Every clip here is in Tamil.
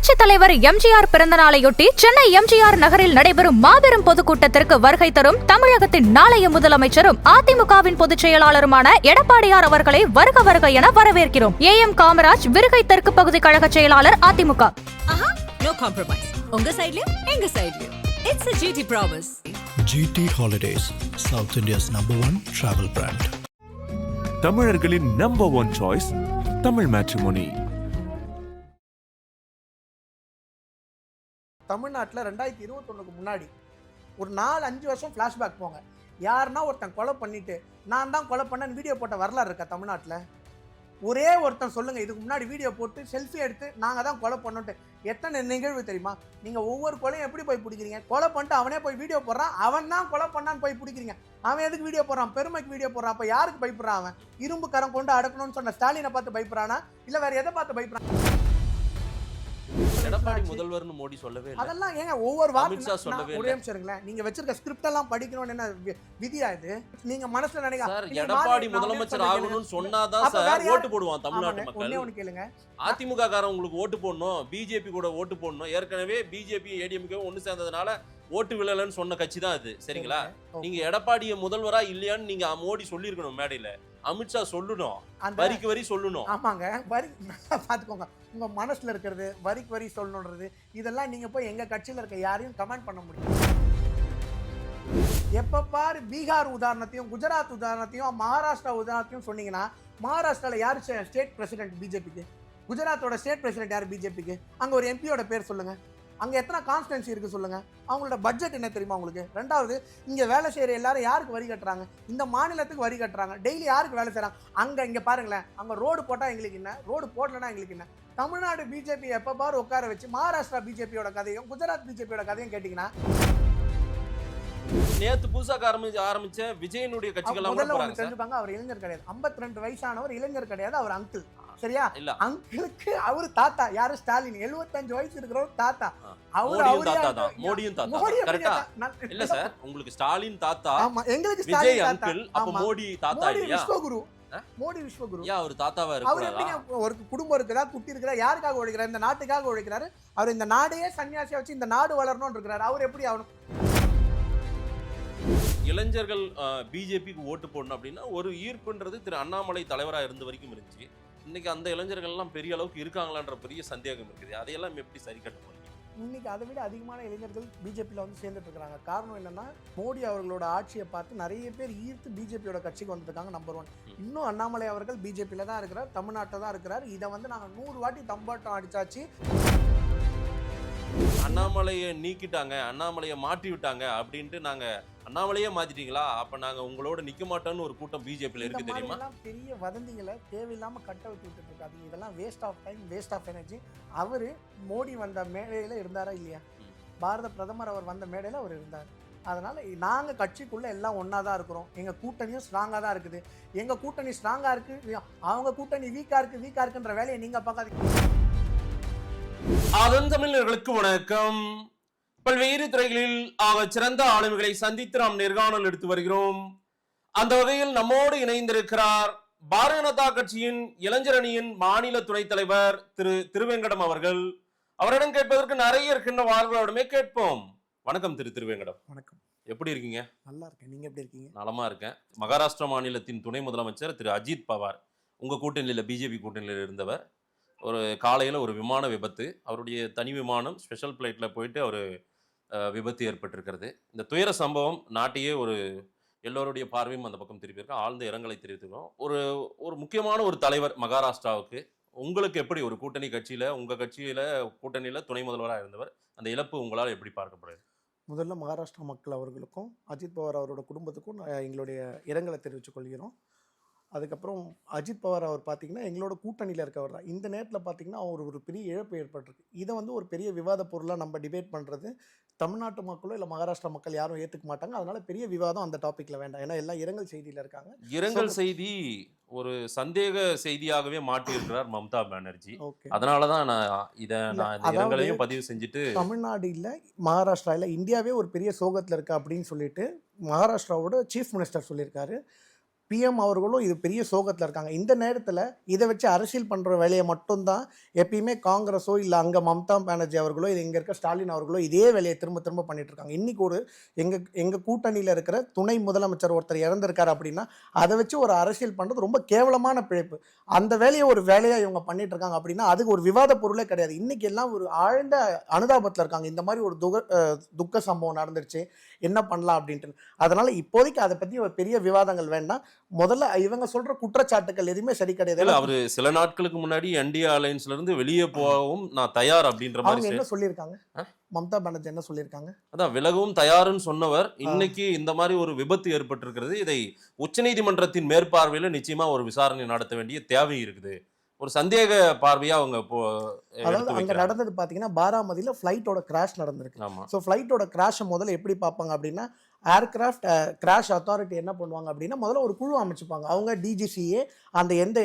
புரட்சி தலைவர் எம்ஜிஆர் பிறந்தநாளையொட்டி சென்னை எம்ஜிஆர் நகரில் நடைபெறும் மாபெரும் பொதுக்கூட்டத்திற்கு வருகை தரும் தமிழகத்தின் நாளைய முதலமைச்சரும் அதிமுகவின் பொதுச் செயலாளருமான எடப்பாடியார் அவர்களை வருக வருக என வரவேற்கிறோம். ஏஎம் காமராஜ், விருகை தெற்கு பகுதி கழக செயலாளர், அதிமுக. No compromise. உங்க சைடுலயும் எங்க சைடுலயும். It's a GT promise. GT Holidays, South India's #1 travel brand. தமிழர்களின் number one choice Tamil matrimony. தமிழ்நாட்டில் 2021க்கு முன்னாடி ஒரு 4-5 வருஷம் ஃப்ளாஷ்பேக் போங்க. யாருன்னா ஒருத்தன் கொலை பண்ணிட்டு நான் தான் கொலை பண்ணேன்னு வீடியோ போட்ட வரலாறு இருக்கா தமிழ்நாட்டில்? ஒரே ஒருத்தன் சொல்லுங்க, இதுக்கு முன்னாடி வீடியோ போட்டு செல்ஃபி எடுத்து நாங்கள் தான் கொலை பண்ணோன்ட்டு. எத்தனை நிகழ்வு தெரியுமா? நீங்கள் ஒவ்வொரு கொலையும் எப்படி போய் பிடிக்கிறீங்க? கொலை பண்ணிட்டு அவனே போய் வீடியோ போடுறான், அவன் தான் கொலை பண்ணான்னு போய் பிடிக்கிறீங்க. அவன் எதுக்கு வீடியோ போடுறான்? பெருமைக்கு வீடியோ போடுறான். அப்போ யாருக்கு பயப்படுறான்? அவன் இரும்பு கரம் கொண்டு அடக்கணும்னு சொன்ன ஸ்டாலினை பார்த்து பயப்படுறானா இல்லை வேற எதை பார்த்து பயப்படுறான்? எடப்பாடி முதல்வர்னு மோடி சொல்லவே இல்லை. அதெல்லாம் ஏங்க ஒவ்வொரு வார்த்தை சொல்லவே ஒரே நிமிஷம் நீங்க வச்சிருக்க ஸ்கிரிப்ட் எல்லாம் படிக்கணும்னு என்ன விதியா இது? நீங்க மனசுல நினைக்க சார், எடப்பாடி முதலமைச்சர் ஆகணும்னு சொன்னாதான் சார் ஓட்டு போடுவான் தமிழ்நாட்டு மக்கள். ஒண்ணு கேளுங்க, அதிமுக காரன் உங்களுக்கு ஓட்டு போடணும், பிஜேபி கூட ஓட்டு போடணும். ஏற்கனவே பிஜேபி ஏடிஎம்கே ஒன்னு சேர்ந்ததுனால ஓட்டு விழலன்னு சொன்ன கட்சி தான் அது, சரிங்களா? நீங்க எடப்பாடிய முதல்வரா இல்லையான்னு நீங்க மோடி சொல்லியிருக்கணும் மேடையில. அமித்ஷா சொல்லணும், வரிக்கு வரி சொல்லணும். ஆமாங்க, வரி பாத்துக்கோங்க. உங்க மனசுல இருக்கிறது வரிக்கு வரி சொல்லணுன்றது இதெல்லாம் நீங்க போய் எங்க கட்சியில இருக்க யாரையும் கமெண்ட் பண்ண முடியும். எப்ப பாரு பீகார் உதாரணத்தையும் குஜராத் உதாரணத்தையும் மகாராஷ்டிரா உதாரணத்தையும் சொன்னீங்கன்னா, மகாராஷ்டிரால யாரு ஸ்டேட் பிரசிடென்ட் பிஜேபிக்கு? குஜராத்தோட ஸ்டேட் பிரசிடென்ட் யாரு பிஜேபிக்கு? அங்க ஒரு எம்பியோட பேர் சொல்லுங்க. அங்க எத்தனை கான்ஸ்டன்சி இருக்கு சொல்லுங்க. அவங்களோட பட்ஜெட் என்ன தெரியுமா உங்களுக்கு? ரெண்டாவது, இங்க வேலை செய்யற எல்லாரும் யாருக்கு வரி கட்டுறாங்க? இந்த மாநிலத்துக்கு வரி கட்டுறாங்க. டெய்லி யாருக்கு வேலை செய்யறாங்க? அங்க இங்க பாருங்களேன், அங்க ரோடு போட்டா எங்களுக்கு என்ன, ரோடு போடலன்னா எங்களுக்கு என்ன? தமிழ்நாடு பிஜேபி எப்ப பாரு உட்கார வச்சு மகாராஷ்டிரா பிஜேபியோட கதையும் குஜராத் பிஜேபியோட கதையும் கேட்டீங்கன்னா, நேத்து புதுசா ஆரம்பிச்ச விஜயனுடைய கட்சிகள் தெரிஞ்சுப்பாங்க. அவர் இளைஞர் கிடையாது, 52 வயசானவர், இளைஞர் கிடையாது, அவர் அங்கிள். சரியா? அங்கிளுக்கு அவரு தாத்தா. யாரு? ஸ்டாலின். 75 வயசு இருக்கிறவர் தாத்தா. மோடியும் தாத்தா. இல்ல சார், உங்களுக்கு ஸ்டாலின் தாத்தா, எங்களுக்கு விஜய் அங்கிள், அப்ப மோடி தாத்தா இல்லையா? விஸ்வகுரு. மோடி விஸ்வகுரு. அவர் தாத்தாவா இருக்காரு. ஒரு குடும்பம் இருக்குதா, குட்டி இருக்குதா, யாருக்காக உழைக்கிறார்? இந்த நாட்டுக்காக உழைக்கிறாரு. அவர் இந்த நாடையே சன்னியாசியா வச்சு இந்த நாடு வளரணும்னு இருக்கிறாரு. அவர் எப்படி ஆகணும்? இளைஞர்கள் பிஜேபிக்கு ஓட்டு போடணும் அப்படின்னா ஒரு ஈர்ப்புன்றது திரு அண்ணாமலை தலைவரா இருந்த வரைக்கும் இருந்துச்சு. இன்னைக்கு அந்த இளைஞர்கள் எல்லாம் பெரிய அளவுக்கு இருக்காங்களான்ற பெரிய சந்தேகம் இருக்குது. அதையெல்லாம் எப்படி சரி கட்ட போறீங்க? இன்னைக்கு அதை விட அதிகமான இளைஞர்கள் பிஜேபியில் வந்து சேர்ந்துட்டு இருக்காங்க. காரணம் என்னன்னா, மோடி அவர்களோட ஆட்சியை பார்த்து நிறைய பேர் ஈர்த்து பிஜேபியோட கட்சிக்கு வந்துருக்காங்க. நம்பர் 1. இன்னும் அண்ணாமலை அவர்கள் பிஜேபியில தான் இருக்கிறார், தமிழ்நாட்டில் தான் இருக்கிறார். இதை வந்து நாங்கள் 100 வாட்டி தம்பாட்டம் அடிச்சாச்சு. அண்ணாமலையை நீக்கிட்டாங்க, அண்ணாமலையை மாற்றி விட்டாங்க அப்படின்ட்டு நாங்க அண்ணாமலையே மாத்திட்டீங்களா, அப்ப நாங்க உங்களோட நிக்க மாட்டோம்னு ஒரு கூட்டம் பிஜேபியில இருக்கு தெரியுமா? பெரிய வதந்திகளை தேவையில்லாம கட்ட வச்சு விட்டுட்டு இருக்காது. இதெல்லாம் waste of time, waste of energy. அவரு மோடி வந்த மேடையில இருந்தாரா இல்லையா? பாரத பிரதமர் அவர் வந்த மேடையில அவர் இருந்தார். அதனால நாங்க கட்சிக்குள்ள எல்லாம் ஒன்னா தான் இருக்கிறோம். எங்க கூட்டணியும் ஸ்ட்ராங்கா தான் இருக்குது. எங்க கூட்டணி ஸ்ட்ராங்கா இருக்கு, அவங்க கூட்டணி வீக்கா இருக்குன்ற வேலையை நீங்க பார்க்காதீங்க. அதன் தமிழர்களுக்கு வணக்கம். பல்வேறு துறைகளில் சிறந்த ஆளுமைகளை சந்தித்து நாம் நேர்காணல் எடுத்து வருகிறோம். அந்த வகையில் நம்மோடு இணைந்திருக்கிறார் பாரதிய ஜனதா கட்சியின் இளைஞர் அணியின் மாநில துணைத் தலைவர் திரு திருவேங்கடம் அவர்கள். அவரிடம் கேட்பதற்கு நிறைய இருக்கின்ற வாழ்வுகளிடமே கேட்போம். வணக்கம் திரு திருவேங்கடம். வணக்கம். எப்படி இருக்கீங்க? நல்லா இருக்கேன். நீங்க எப்படி இருக்கீங்க? நலமா இருக்கேன். மகாராஷ்டிரா மாநிலத்தின் துணை முதலமைச்சர் திரு அஜித் பவார் உங்க கூட்டணியில் பிஜேபி கூட்டணியில் இருந்தவர். ஒரு காலையில் ஒரு விமான விபத்து, அவருடைய தனி விமானம் ஸ்பெஷல் ஃப்ளைட்டில் போயிட்டு அவர் விபத்து ஏற்பட்டிருக்கிறது. இந்த துயர சம்பவம் நாட்டையே எல்லோருடைய பார்வையும் அந்த பக்கம் திருப்பியிருக்கோம். ஆழ்ந்த இரங்கலை தெரிவித்துக்கிறோம். ஒரு முக்கியமான ஒரு தலைவர் மகாராஷ்டிராவுக்கு. உங்களுக்கு எப்படி ஒரு கூட்டணி கட்சியில், உங்கள் கட்சியில் கூட்டணியில் துணை முதல்வராக இருந்தவர், அந்த இழப்பு உங்களால் எப்படி பார்க்கப்படுது? முதல்ல மகாராஷ்டிரா மக்கள் அவர்களுக்கும் அஜித் பவார் அவரோட குடும்பத்துக்கும் எங்களுடைய இரங்கலை தெரிவித்துக் கொள்கிறோம். அதுக்கப்புறம் அஜித் பவார் அவர் பார்த்தீங்கன்னா எங்களோட கூட்டணியில் இருக்கவர் தான். இந்த நேரத்தில் பார்த்தீங்கன்னா அவர் ஒரு பெரிய இழப்பு ஏற்பட்டிருக்கு. இதை வந்து ஒரு பெரிய விவாத பொருளாக நம்ம டிபேட் பண்ணுறது தமிழ்நாட்டு மக்களோ இல்லை மகாராஷ்டிரா மக்கள் யாரும் ஏற்றுக்க மாட்டாங்க. அதனால பெரிய விவாதம் அந்த டாப்பிக்கில் வேண்டாம். ஏன்னா எல்லாம் இரங்கல் செய்தியில் இருக்காங்க. இரங்கல் செய்தி ஒரு சந்தேக செய்தியாகவே மாற்றியிருக்கிறார் மம்தா பானர்ஜி. அதனால தான் நான் இரங்கலையும் பதிவு செஞ்சுட்டு, தமிழ்நாடு இல்லை மகாராஷ்டிரா இல்லை, இந்தியாவே ஒரு பெரிய சோகத்தில் இருக்கா அப்படின்னு சொல்லிட்டு மகாராஷ்டிராவோட சீஃப் மினிஸ்டர் சொல்லியிருக்காரு. பிஎம் அவர்களும் இது பெரிய சோகத்தில் இருக்காங்க. இந்த நேரத்தில் இதை வச்சு அரசியல் பண்ணுற வேலையை மட்டும்தான் எப்பயுமே காங்கிரஸோ இல்லை அங்கே மம்தா பானர்ஜி அவர்களோ இது இங்கே இருக்க ஸ்டாலின் அவர்களோ இதே வேலையை திரும்ப திரும்ப பண்ணிட்டு இருக்காங்க. இன்னைக்கு ஒரு எங்கள் கூட்டணியில் இருக்கிற துணை முதலமைச்சர் ஒருத்தர் இறந்திருக்காரு அப்படின்னா அதை வச்சு ஒரு அரசியல் பண்ணுறது ரொம்ப கேவலமான பிழைப்பு. அந்த வேலையை ஒரு வேலையாக இவங்க பண்ணிட்டு இருக்காங்க அப்படின்னா அதுக்கு ஒரு விவாத பொருளே கிடையாது. இன்னைக்கு எல்லாம் ஒரு ஆழ்ந்த அனுதாபத்தில் இருக்காங்க. இந்த மாதிரி ஒரு துக்க சம்பவம் நடந்துருச்சு, என்ன பண்ணலாம் அப்படின்ட்டு. அதனால இப்போதைக்கு அதை பற்றி ஒரு பெரிய விவாதங்கள் வேண்டாம். முதல்ல இவங்க சொல்ற குற்றச்சாட்டுகள் எதுவுமே சரி கிடையாது. அவரு சில நாட்களுக்கு முன்னாடி என்டிஏ அலைன்ஸ்ல இருந்து வெளியே போகவும் நான் தயார் அப்படின்ற மாதிரி என்ன சொல்லியிருக்காங்க, மம்தா பானர்ஜி என்ன சொல்லியிருக்காங்க, அதான் விலகவும் தயாருன்னு சொன்னவர் இன்னைக்கு இந்த மாதிரி ஒரு விபத்து ஏற்பட்டிருக்கிறது. இதை உச்சநீதிமன்றத்தின் மேற்பார்வையில நிச்சயமா ஒரு விசாரணை நடத்த வேண்டிய தேவை இருக்குது. ஒரு சந்தேக பார்வையா அவங்க அதாவது அங்க நடந்தது பாத்தீங்கன்னா பாராமதியில ஃபிளைட்டோட கிராஷ் நடந்திருக்கு. ஸோ ஃபிளைட்டோட கிராஷை முதல்ல எப்படி பார்ப்பாங்க அப்படின்னா ஏர்கிராஃப்ட் கிராஷ் அத்தாரிட்டி என்ன பண்ணுவாங்க அப்படின்னா முதல்ல ஒரு குழு அமைச்சுப்பாங்க. அவங்க டிஜிசிஏ அந்த எந்த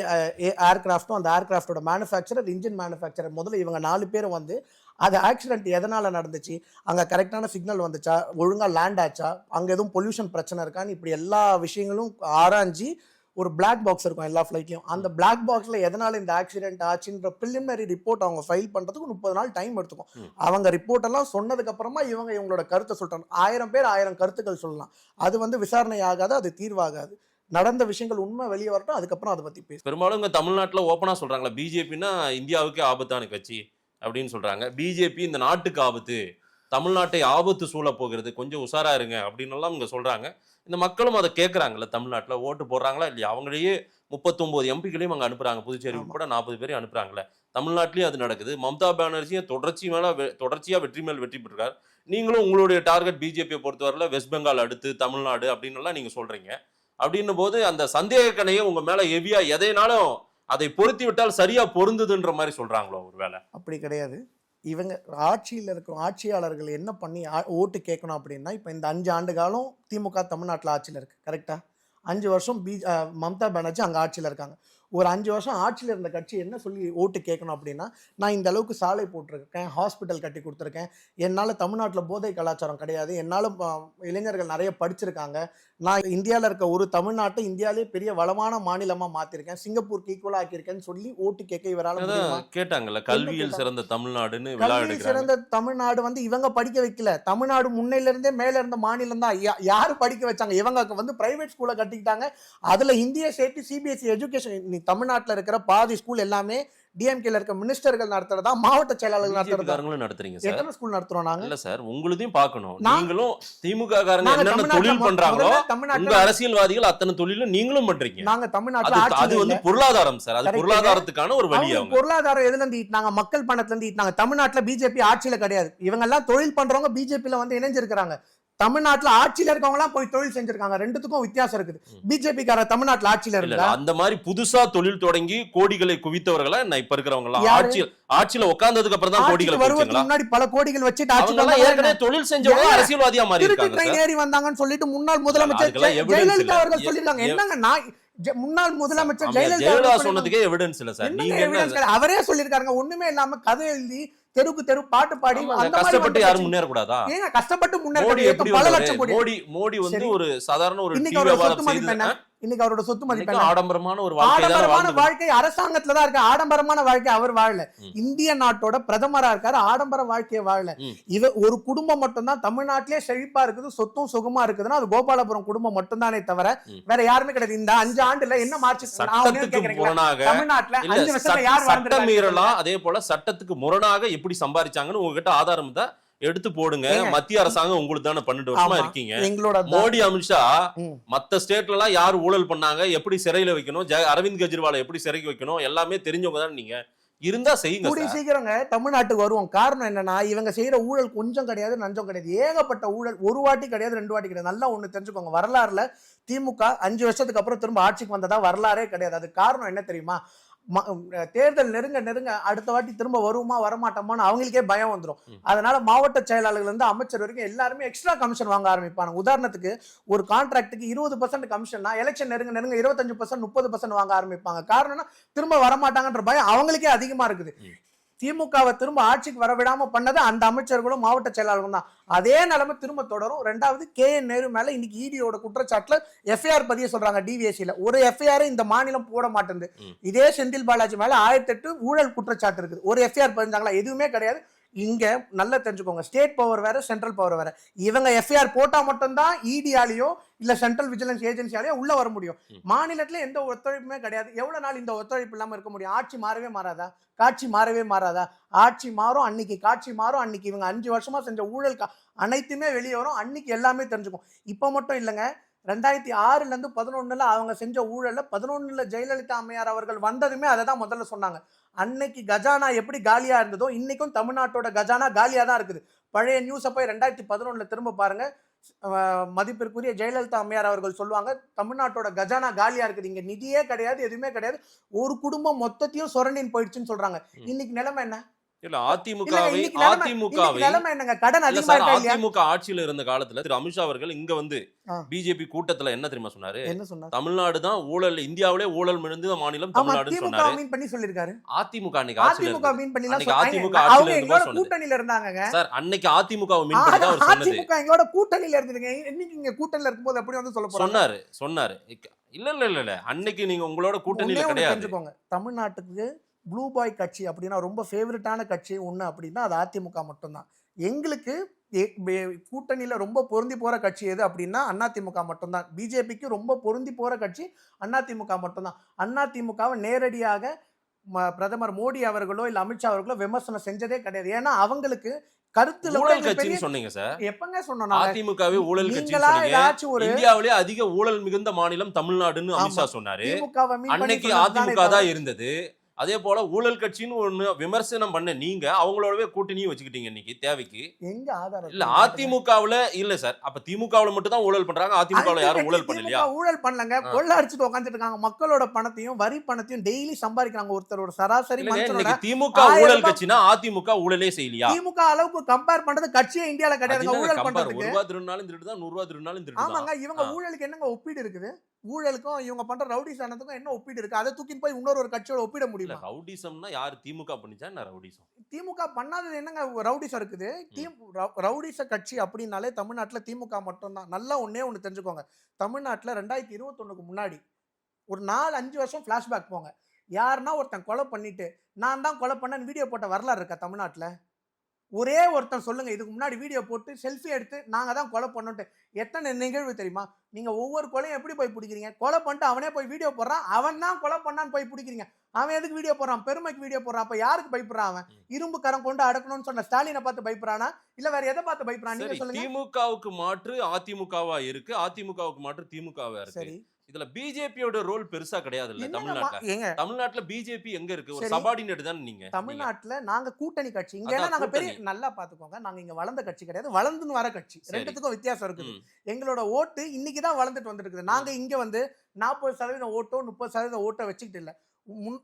ஏர்கிராஃப்டும் அந்த ஏர்கிராஃப்டோட மேனுஃபேக்சரர் இன்ஜின் மேனுஃபேக்சரர் முதல்ல இவங்க 4 பேர் வந்து அது ஆக்சிடென்ட் எதனால் நடந்துச்சு, அங்கே கரெக்டான சிக்னல் வந்துச்சா, ஒழுங்காக லேண்ட் ஆச்சா, அங்கே எதுவும் பொல்யூஷன் பிரச்சனை இருக்கான்னு இப்படி எல்லா விஷயங்களும் ஆராய்ஞ்சி ஒரு பிளாக் பாக்ஸ் இருக்கும் எல்லா ஃப்ளைட்லையும். அந்த பிளாக் பாக்ஸில் எதனால் இந்த ஆக்சிடென்ட் ஆச்சுன்ற ப்ரிலிமினரி ரிப்போர்ட் அவங்க ஃபைல் பண்ணுறதுக்கு 30 நாள் டைம் எடுத்துக்கும். அவங்க ரிப்போர்ட் எல்லாம் சொன்னதுக்கு அப்புறமா இவங்களோட கருத்தை சொல்றாங்க. 1000 பேர் 1000 கருத்துக்கள் சொல்லலாம். அது வந்து விசாரணை ஆகாது, அது தீர்வாகாது. நடந்த விஷயங்கள் உண்மை வெளியே வரட்டும், அதுக்கப்புறம் அதை பற்றி பேச. பெரும்பாலும் இங்கே தமிழ்நாட்டில் ஓப்பனாக சொல்கிறாங்களா, பிஜேபின்னா இந்தியாவுக்கே ஆபத்தான கட்சி அப்படின்னு சொல்கிறாங்க. பிஜேபி இந்த நாட்டுக்கு ஆபத்து, தமிழ்நாட்டை ஆபத்து சூழ போகிறது, கொஞ்சம் உஷாரா இருங்க அப்படின்னு எல்லாம் இங்கே சொல்கிறாங்க. இந்த மக்களும் அதை கேட்குறாங்கல்ல, தமிழ்நாட்டில் ஓட்டு போடுறாங்களா இல்லையா? அவங்களையே 39 எம்பிக்களையும் அங்கே அனுப்புகிறாங்க, புதுச்சேரி உட்பட 40 பேரையும் அனுப்புகிறாங்களே. தமிழ்நாட்டிலையும் அது நடக்குது. மம்தா பானர்ஜியும் தொடர்ச்சியாக வெற்றி மேல் வெற்றி பெற்றிருக்காரு. நீங்களும் உங்களுடைய டார்கெட் பிஜேபியை பொறுத்தவரையில் வெஸ்ட் பெங்கால் அடுத்து தமிழ்நாடு அப்படின்னு எல்லாம் நீங்கள் சொல்கிறீங்க. அப்படின்னும் போது அந்த சந்தேக கணையை உங்கள் மேலே ஹெவியா எதைனாலும் அதை பொருத்தி விட்டால் சரியா பொருந்துதுன்ற மாதிரி சொல்றாங்களோ? ஒரு வேலை அப்படி கிடையாது. இவங்க ஆட்சியில் இருக்கிற ஆட்சியாளர்கள் என்ன பண்ணி ஓட்டு கேட்கணும் அப்படின்னா, இப்போ இந்த 5 ஆண்டு காலம் திமுக தமிழ்நாட்டில் ஆட்சியில் இருக்கு, கரெக்டா? 5 வருஷம் மம்தா பானர்ஜி அங்கே ஆட்சியில் இருக்காங்க. ஒரு 5 வருஷம் ஆட்சியில் இருந்த கட்சி என்ன சொல்லி ஓட்டு கேட்கணும் அப்படின்னா, நான் இந்த அளவுக்கு சாலை போட்டிருக்கேன், ஹாஸ்பிட்டல் கட்டி கொடுத்துருக்கேன், என்னால் தமிழ்நாட்டில் போதை கலாச்சாரம் கிடையாது, என்னால் இளைஞர்கள் நிறைய படிச்சிருக்காங்க, நான் இந்தியாவில் இருக்க ஒரு தமிழ்நாட்டை இந்தியாவிலே பெரிய வளமான மாநிலமாக மாற்றிருக்கேன், சிங்கப்பூருக்கு ஈக்குவலாக ஆக்கியிருக்கேன்னு சொல்லி ஓட்டு கேட்க இவரால் கேட்டாங்கல்ல. கல்வியில் சிறந்த தமிழ்நாடுன்னு, கல்வியில் சிறந்த தமிழ்நாடு வந்து இவங்க படிக்க வைக்கல. தமிழ்நாடு முன்னையிலிருந்தே மேலே இருந்த மாநிலம் தான். யாரு படிக்க வச்சாங்க? இவங்க வந்து பிரைவேட் ஸ்கூலை கட்டிக்கிட்டாங்க. அதுல ஹிந்தியை சேர்த்து சிபிஎஸ்சி எஜுகேஷன் தமிழ்நாட்டில் இருக்கிற பாதி ஸ்கூல் எல்லாமே டிஎம்கேல இருக்க மினிஸ்டர்கள் நடத்துறதா, மாவட்ட செயலாளர்கள் நடத்துறீங்க. எத்தனை ஸ்கூல் நடத்துறோம் நாங்க? இல்ல சார், உங்களுதையும் பார்க்கணும். நீங்களும் திமுக காரங்க என்னென்ன தொழில் பண்றாங்களோ உங்க அரசியல்வாதிகள் அத்தனை தொழிலும் நீங்களும் பண்றீங்க. நாங்க தமிழ்நாட்டுல அது வந்து பொருளாதாரம் சார், அது பொருளாதாரத்துக்கான ஒரு வழி. அவங்க பொருளாதாரம் எதுல இருந்து ஈட்டினாங்க? மக்கள் பணத்துல இருந்து ஈட்டினாங்க. தமிழ்நாட்டுல பிஜேபி ஆட்சியில கிடையாது. இவங்க எல்லாம் தொழில் பண்றவங்க பிஜேபியில வந்து இணைஞ்சிருக்காங்க. தமிழ்நாட்டுல ஆட்சியில இருக்கவங்க எல்லாம் போய் தொழில் செஞ்சிருக்காங்க. ரெண்டுத்துக்கும் வித்தியாசம் இருக்குது. பிஜேபி கார தமிழ்நாட்டுல ஆட்சியில இருந்தா அந்த மாதிரி புதுசா தொழில் தொடங்கி கோடிகளை குவித்தவர்களா என்ன இப்ப இருக்கிறவங்க எல்லாம் ஆட்சியில உட்கார்ந்ததுக்கு அப்புறம் தான் கோடிகள் வருவதுக்கு முன்னாடி பல கோடிகள் வச்சுட்டு ஆட்சியில ஏற்கனவே தொழில் செஞ்சவங்க அரசியல்வாதியா மாறி இருக்காங்க. ஏறி வந்தாங்கன்னு சொல்லிட்டு முன்னாள் முதலமைச்சர் ஜெயலலிதா அவர்கள் சொல்லிருக்காங்க. என்னங்க முன்னாள் முதலமைச்சர் ஜெயலலிதா சொன்னதுக்கே எவிடன்ஸ் இல்ல சார். நீங்க அவரே சொல்லிருக்காங்க. ஒண்ணுமே இல்லாம கதை எழுதி தெருக்கு தெரு பாட்டு பாடி கஷ்டப்பட்டு யாரும் முன்னேற கூடாதா? ஏங்க கஷ்டப்பட்டு முன்னேற பல லட்சம் கோடி. மோடி வந்து ஒரு சாதாரண ஒரு இன்னைக்கு அவரோட சொத்து மதிப்பு என்ன? இன்னைக்கு அவரோட சொத்து மதிப்பு என்ன? ஆடம்பரமான ஒரு வாழ்க்கை அரசாங்கத்துல தான் இருக்கு. ஆடம்பரமான வாழ்க்கை அவர் வாழல. இந்திய நாட்டோட பிரதமரா இருக்காரு, ஆடம்பர வாழ்க்கையை வாழல. இவ ஒரு குடும்பம் மட்டும் தான் தமிழ்நாட்டிலே செழிப்பா இருக்குது, சொத்தும் சுகமா இருக்குதுன்னா அது கோபாலபுரம் குடும்பம் மட்டும் தானே தவிர வேற யாருமே கிடையாது. இந்த 5 ஆண்டுல என்ன மார்ச் தமிழ்நாட்டுல 5 வருஷம் யார் சட்டம் மீறலாம், அதே போல சட்டத்துக்கு முரணாக எப்படி சம்பாதிச்சாங்கன்னு உங்ககிட்ட ஆதாரம் தான் எடுத்து போடுங்க. மத்திய அரசாங்கம் உங்களுக்கு தானே 12 வருஷமா இருக்கீங்க. மோடி அமித்ஷா மத்த ஸ்டேட்ல எல்லாம் யாரு ஊழல் பண்ணாங்க, எப்படி சிறையில வைக்கணும், அரவிந்த் கெஜ்ரிவாலை எப்படி சிறைக்கு வைக்கணும் எல்லாமே தெரிஞ்சவங்க தான் நீங்க. இருந்தா செய்யுங்க. கூடிய சீக்கிரங்க தமிழ்நாட்டுக்கு வருவோம். காரணம் என்னன்னா, இவங்க செய்யற ஊழல் கொஞ்சம் கிடையாது, நஞ்சம் கிடையாது, ஏகப்பட்ட ஊழல். ஒரு வாட்டி கிடையாது, 2 வாட்டி கிடையாது. நல்லா ஒண்ணு தெரிஞ்சுக்கோங்க. வரலாறுல திமுக 5 வருஷத்துக்கு அப்புறம் திரும்ப ஆட்சிக்கு வந்ததா வரலாறே கிடையாது. அது காரணம் என்ன தெரியுமா? தேர்தல் நெருங்க அடுத்த வாட்டி திரும்ப வருமா வரமாட்டோமான்னு அவங்களுக்கே பயம் வந்துடும். அதனால மாவட்ட செயலாளர்கள் இருந்து அமைச்சர் வரைக்கும் எல்லாருமே எக்ஸ்ட்ரா கமிஷன் வாங்க ஆரம்பிப்பாங்க. உதாரணத்துக்கு ஒரு கான்ட்ராக்டுக்கு 20% கமிஷன்னா எலெக்ஷன் நெருங்க 25%, 30% வாங்க ஆரம்பிப்பாங்க. காரணம்னா திரும்ப வரமாட்டாங்கன்ற பயம் அவங்களுக்கே அதிகமா இருக்குது. திமுகவை திரும்ப ஆட்சிக்கு வரவிடாம பண்ணது அந்த அமைச்சர்களும் மாவட்ட செயலாளர்களும் தான். அதே நிலைமை திரும்ப தொடரும். ரெண்டாவது KN நேரு மேல இன்னைக்கு EDயோட குற்றச்சாட்டுல FIR பதிய சொல்றாங்க. DVSல ஒரு FIR இந்த மாநிலம் போட மாட்டேங்குது. இதே செந்தில் பாலாஜி மேல 1008 ஊழல் குற்றச்சாட்டு இருக்குது. ஒரு FIR பதிஞ்சாங்களா? எதுவுமே கிடையாது. இங்க நல்லா தெரிஞ்சுக்கோங்க, ஸ்டேட் பவர் வேற, சென்ட்ரல் பவர் வேற. இவங்க FIR போட்டா மட்டும்தான் EDயாலேயோ இல்ல சென்ட்ரல் விஜிலன்ஸ் ஏஜென்சியாலேயோ உள்ள வர முடியும். மாநிலத்துல எந்த ஒத்துழைப்புமே கிடையாது. எவ்வளவு நாள் இந்த ஒத்துழைப்பு இல்லாம இருக்க முடியும்? ஆட்சி மாறவே மாறாதா? காட்சி மாறவே மாறாதா? ஆட்சி மாறும், அன்னைக்கு காட்சி மாறும். அன்னைக்கு இவங்க 5 வருஷமா செஞ்ச ஊழல் அனைத்துமே வெளியே வரும். அன்னைக்கு எல்லாமே தெரிஞ்சுக்கும். இப்ப மட்டும் இல்லைங்க, 2006ல இருந்து 11ல அவங்க செஞ்ச ஊழல்ல 11ல ஜெயலலிதா அம்மையார் அவர்கள் வந்ததுமே அதை தான் முதல்ல சொன்னாங்க. அன்னைக்கு கஜானா எப்படி காலியா இருந்ததோ இன்னைக்கும் தமிழ்நாட்டோட கஜானா காலியா தான் இருக்குது. பழைய நியூஸை போய் 2011ல திரும்ப பாருங்க. மதிப்பிற்குரிய ஜெயலலிதா அம்மையார் அவர்கள் சொல்லுவாங்க, தமிழ்நாட்டோட கஜானா காலியா இருக்குது, இங்க நிதியே கிடையாது, எதுவுமே கிடையாது, ஒரு குடும்பம் மொத்தத்தையும் சொரண்டின்னு போயிடுச்சுன்னு சொல்றாங்க. இன்னைக்கு நிலைமை என்ன? இல்ல அதிமுகவை என்னங்க கடன் அதிகமா இருக்கா இல்லையா? அதிமுக ஆட்சியில இருந்த காலத்துல திரு அமித்ஷா அவர்கள் இங்க வந்து பிஜேபி கூட்டத்துல என்ன தெரியுமா சொன்னாரு? என்ன சொன்னாரு? தமிழ்நாடு தான் ஊழல், இந்தியாவிலே ஊழல் மிகுந்த மாநிலம் தமிழ்நாடுன்னு சொன்னாரு. மீன் பண்ணி சொல்லிருக்காரு. அதிமுக அன்னைக்கு ஆட்சியில அதிமுக மீன் பண்ணி அதிமுக அவங்க எங்களோட கூட்டணியில இருந்தாங்க சார். அன்னைக்கு அதிமுக மீன் பண்ணி தான் அவர் சொன்னது. அதிமுக எங்களோட கூட்டணியில இருந்ததுங்க. இன்னைக்கு இங்க கூட்டணியில இருக்கும்போது எப்படி வந்து சொல்ல போறாங்க? சொன்னாரு. இல்ல அன்னைக்கு நீங்க உங்களோட கூட்டணியில கிடையாது. தெரிஞ்சுக்கோங்க, தமிழ்நாட்டுக்கு ப்ளூ பாய் கட்சி அப்படின்னா ரொம்ப ஃபேவரட்டான கட்சி ஒன்று அப்படின்னா அது அதிமுக மட்டும்தான். எங்களுக்கு கூட்டணியில ரொம்ப பொருந்தி போற கட்சி எது அப்படின்னா அதிமுக மட்டும்தான். பிஜேபிக்கு ரொம்ப பொருந்தி போற கட்சி அதிமுக மட்டும்தான். அதிமுகவை நேரடியாக பிரதமர் மோடி அவர்களோ இல்ல அமித்ஷா அவர்களோ விமர்சனம் செஞ்சதே கிடையாது. ஏன்னா அவங்களுக்கு கருத்துல ஊழல் கட்சின்னு சொன்னீங்க சார். எப்பங்க சொன்னோம்? அதிமுகவே ஊழல் கட்சின்னு சொன்னீங்க. இந்தியாவிலே அதிக ஊழல் மிகுந்த மாநிலம் தமிழ்நாடுன்னு அமித்ஷா சொன்னாரு. அன்னைக்கு அதிமுக தான் இருந்தது. அதே போல ஊழல் கட்சின்னு ஒண்ணு விமர்சனம் பண்ண நீங்க அவங்களோடவே கூட்டணியும் வச்சுக்கிட்டீங்க இன்னைக்கு தேவைக்கு. எங்க ஆதாரம் இல்ல அதிமுகவுல இல்ல சார். அப்ப திமுகவுல மட்டும் தான் ஊழல் பண்றாங்க, அதிமுகவுல யாரும் ஊழல் பண்ணலையா? ஊழல் பண்ணலங்க, கொள்ள அடிச்சுட்டு உட்காந்துட்டு இருக்காங்க. மக்களோட பணத்தையும் வரி பணத்தையும் டெய்லி சம்பாதிக்கிறாங்க. ஒருத்தரோட சராசரி மனுஷனோட திமுக ஊழல் கட்சினா அதிமுக ஊழலே செய்யலையா? திமுக அளவுக்கு கம்பேர் பண்றது கட்சியே இந்தியால கிடையாது. ஊழல் பண்றதுக்கு ரூபாய் திருநாளும் திருட்டு தான், 100 ரூபாய் திருநாளும் திருட்டு. ஆமாங்க, இவங்க ஊழலுக்கு என்னங்க ஒப்பீடு இருக்குது? ஊழலுக்கும் இவங்க பண்ற ரவுடிசனத்துக்கும் என்ன ஒப்பீடு இருக்கு? அதை தூக்கின்னு போய் இன்னொரு ஒரு கட்சியோட ஒப்பிட முடியுமா? ரவுடிசம்னா யாரு? திமுக பண்ணிச்சா என்ன ரவுடிசம்? திமுக பண்ணாதது என்னங்க ரவுடிசம் இருக்குது? ரவுடிச கட்சி அப்படின்னாலே தமிழ்நாட்டுல திமுக மட்டும்தான். நல்லா ஒண்ணே ஒண்ணு தெரிஞ்சுக்கோங்க, தமிழ்நாட்டுல 2021க்கு முன்னாடி ஒரு 4-5 வருஷம் பிளாஷ்பேக் போங்க. யாருன்னா ஒருத்தன் கொலை பண்ணிட்டு நான் தான் கொலை பண்ணேன்னு வீடியோ போட்ட வரலாறு இருக்கா தமிழ்நாட்டுல? ஒரே ஒருத்தன் சொல்லுங்க, இதுக்கு முன்னாடி வீடியோ போட்டு செல்ஃபி எடுத்து நாங்க தான் கொலை பண்ணோன்ட்டு. எத்தனை நிகழ்வு தெரியுமா? நீங்க ஒவ்வொரு கொலையும் எப்படி போய் பிடிக்கிறீங்க? கொலை பண்ணிட்டு அவனே போய் வீடியோ போடுறான், அவன் தான் கொலை பண்ணான்னு போய் பிடிக்கிறீங்க. அவன் எதுக்கு வீடியோ போடுறான்? பெருமைக்கு வீடியோ போடுறான். அப்ப யாருக்கு பயப்படுறான்? அவன் இரும்பு கரம் கொண்டு அடக்கணும்னு சொன்ன ஸ்டாலினை பார்த்து பயப்படுறானா இல்ல வேற எதை பார்த்து பயப்படுறான்? நீங்க சொல்லுங்க. திமுகவுக்கு மாற்று அதிமுகவா இருக்கு, அதிமுகவுக்கு மாற்று திமுகவா இருக்கு. சரி, இதுல பிஜேபியோட ரோல் பெருசா கிடையாது இல்ல தமிழ்நாட்டுல. தமிழ்நாட்டுல பிஜேபி எங்க இருக்கு? ஒரு சபார்டினேட் தான் நீங்க. தமிழ்நாட்டுல நாங்க கூட்டணி கட்சி. இங்க நாங்க பெரிய நல்லா பாத்துக்கோங்க, நாங்க இங்க வளர்ந்த கட்சி கிடையாது, வளர்ந்துன்னு வர கட்சி. ரெண்டுத்துக்கும் வித்தியாசம் இருக்குது. எங்களோட ஓட்டு இன்னைக்குதான் வளர்ந்துட்டு வந்துருக்குது. நாங்க இங்க வந்து 40% ஓட்டோ 30% ஓட்டோ வச்சுக்கிட்டு இல்ல.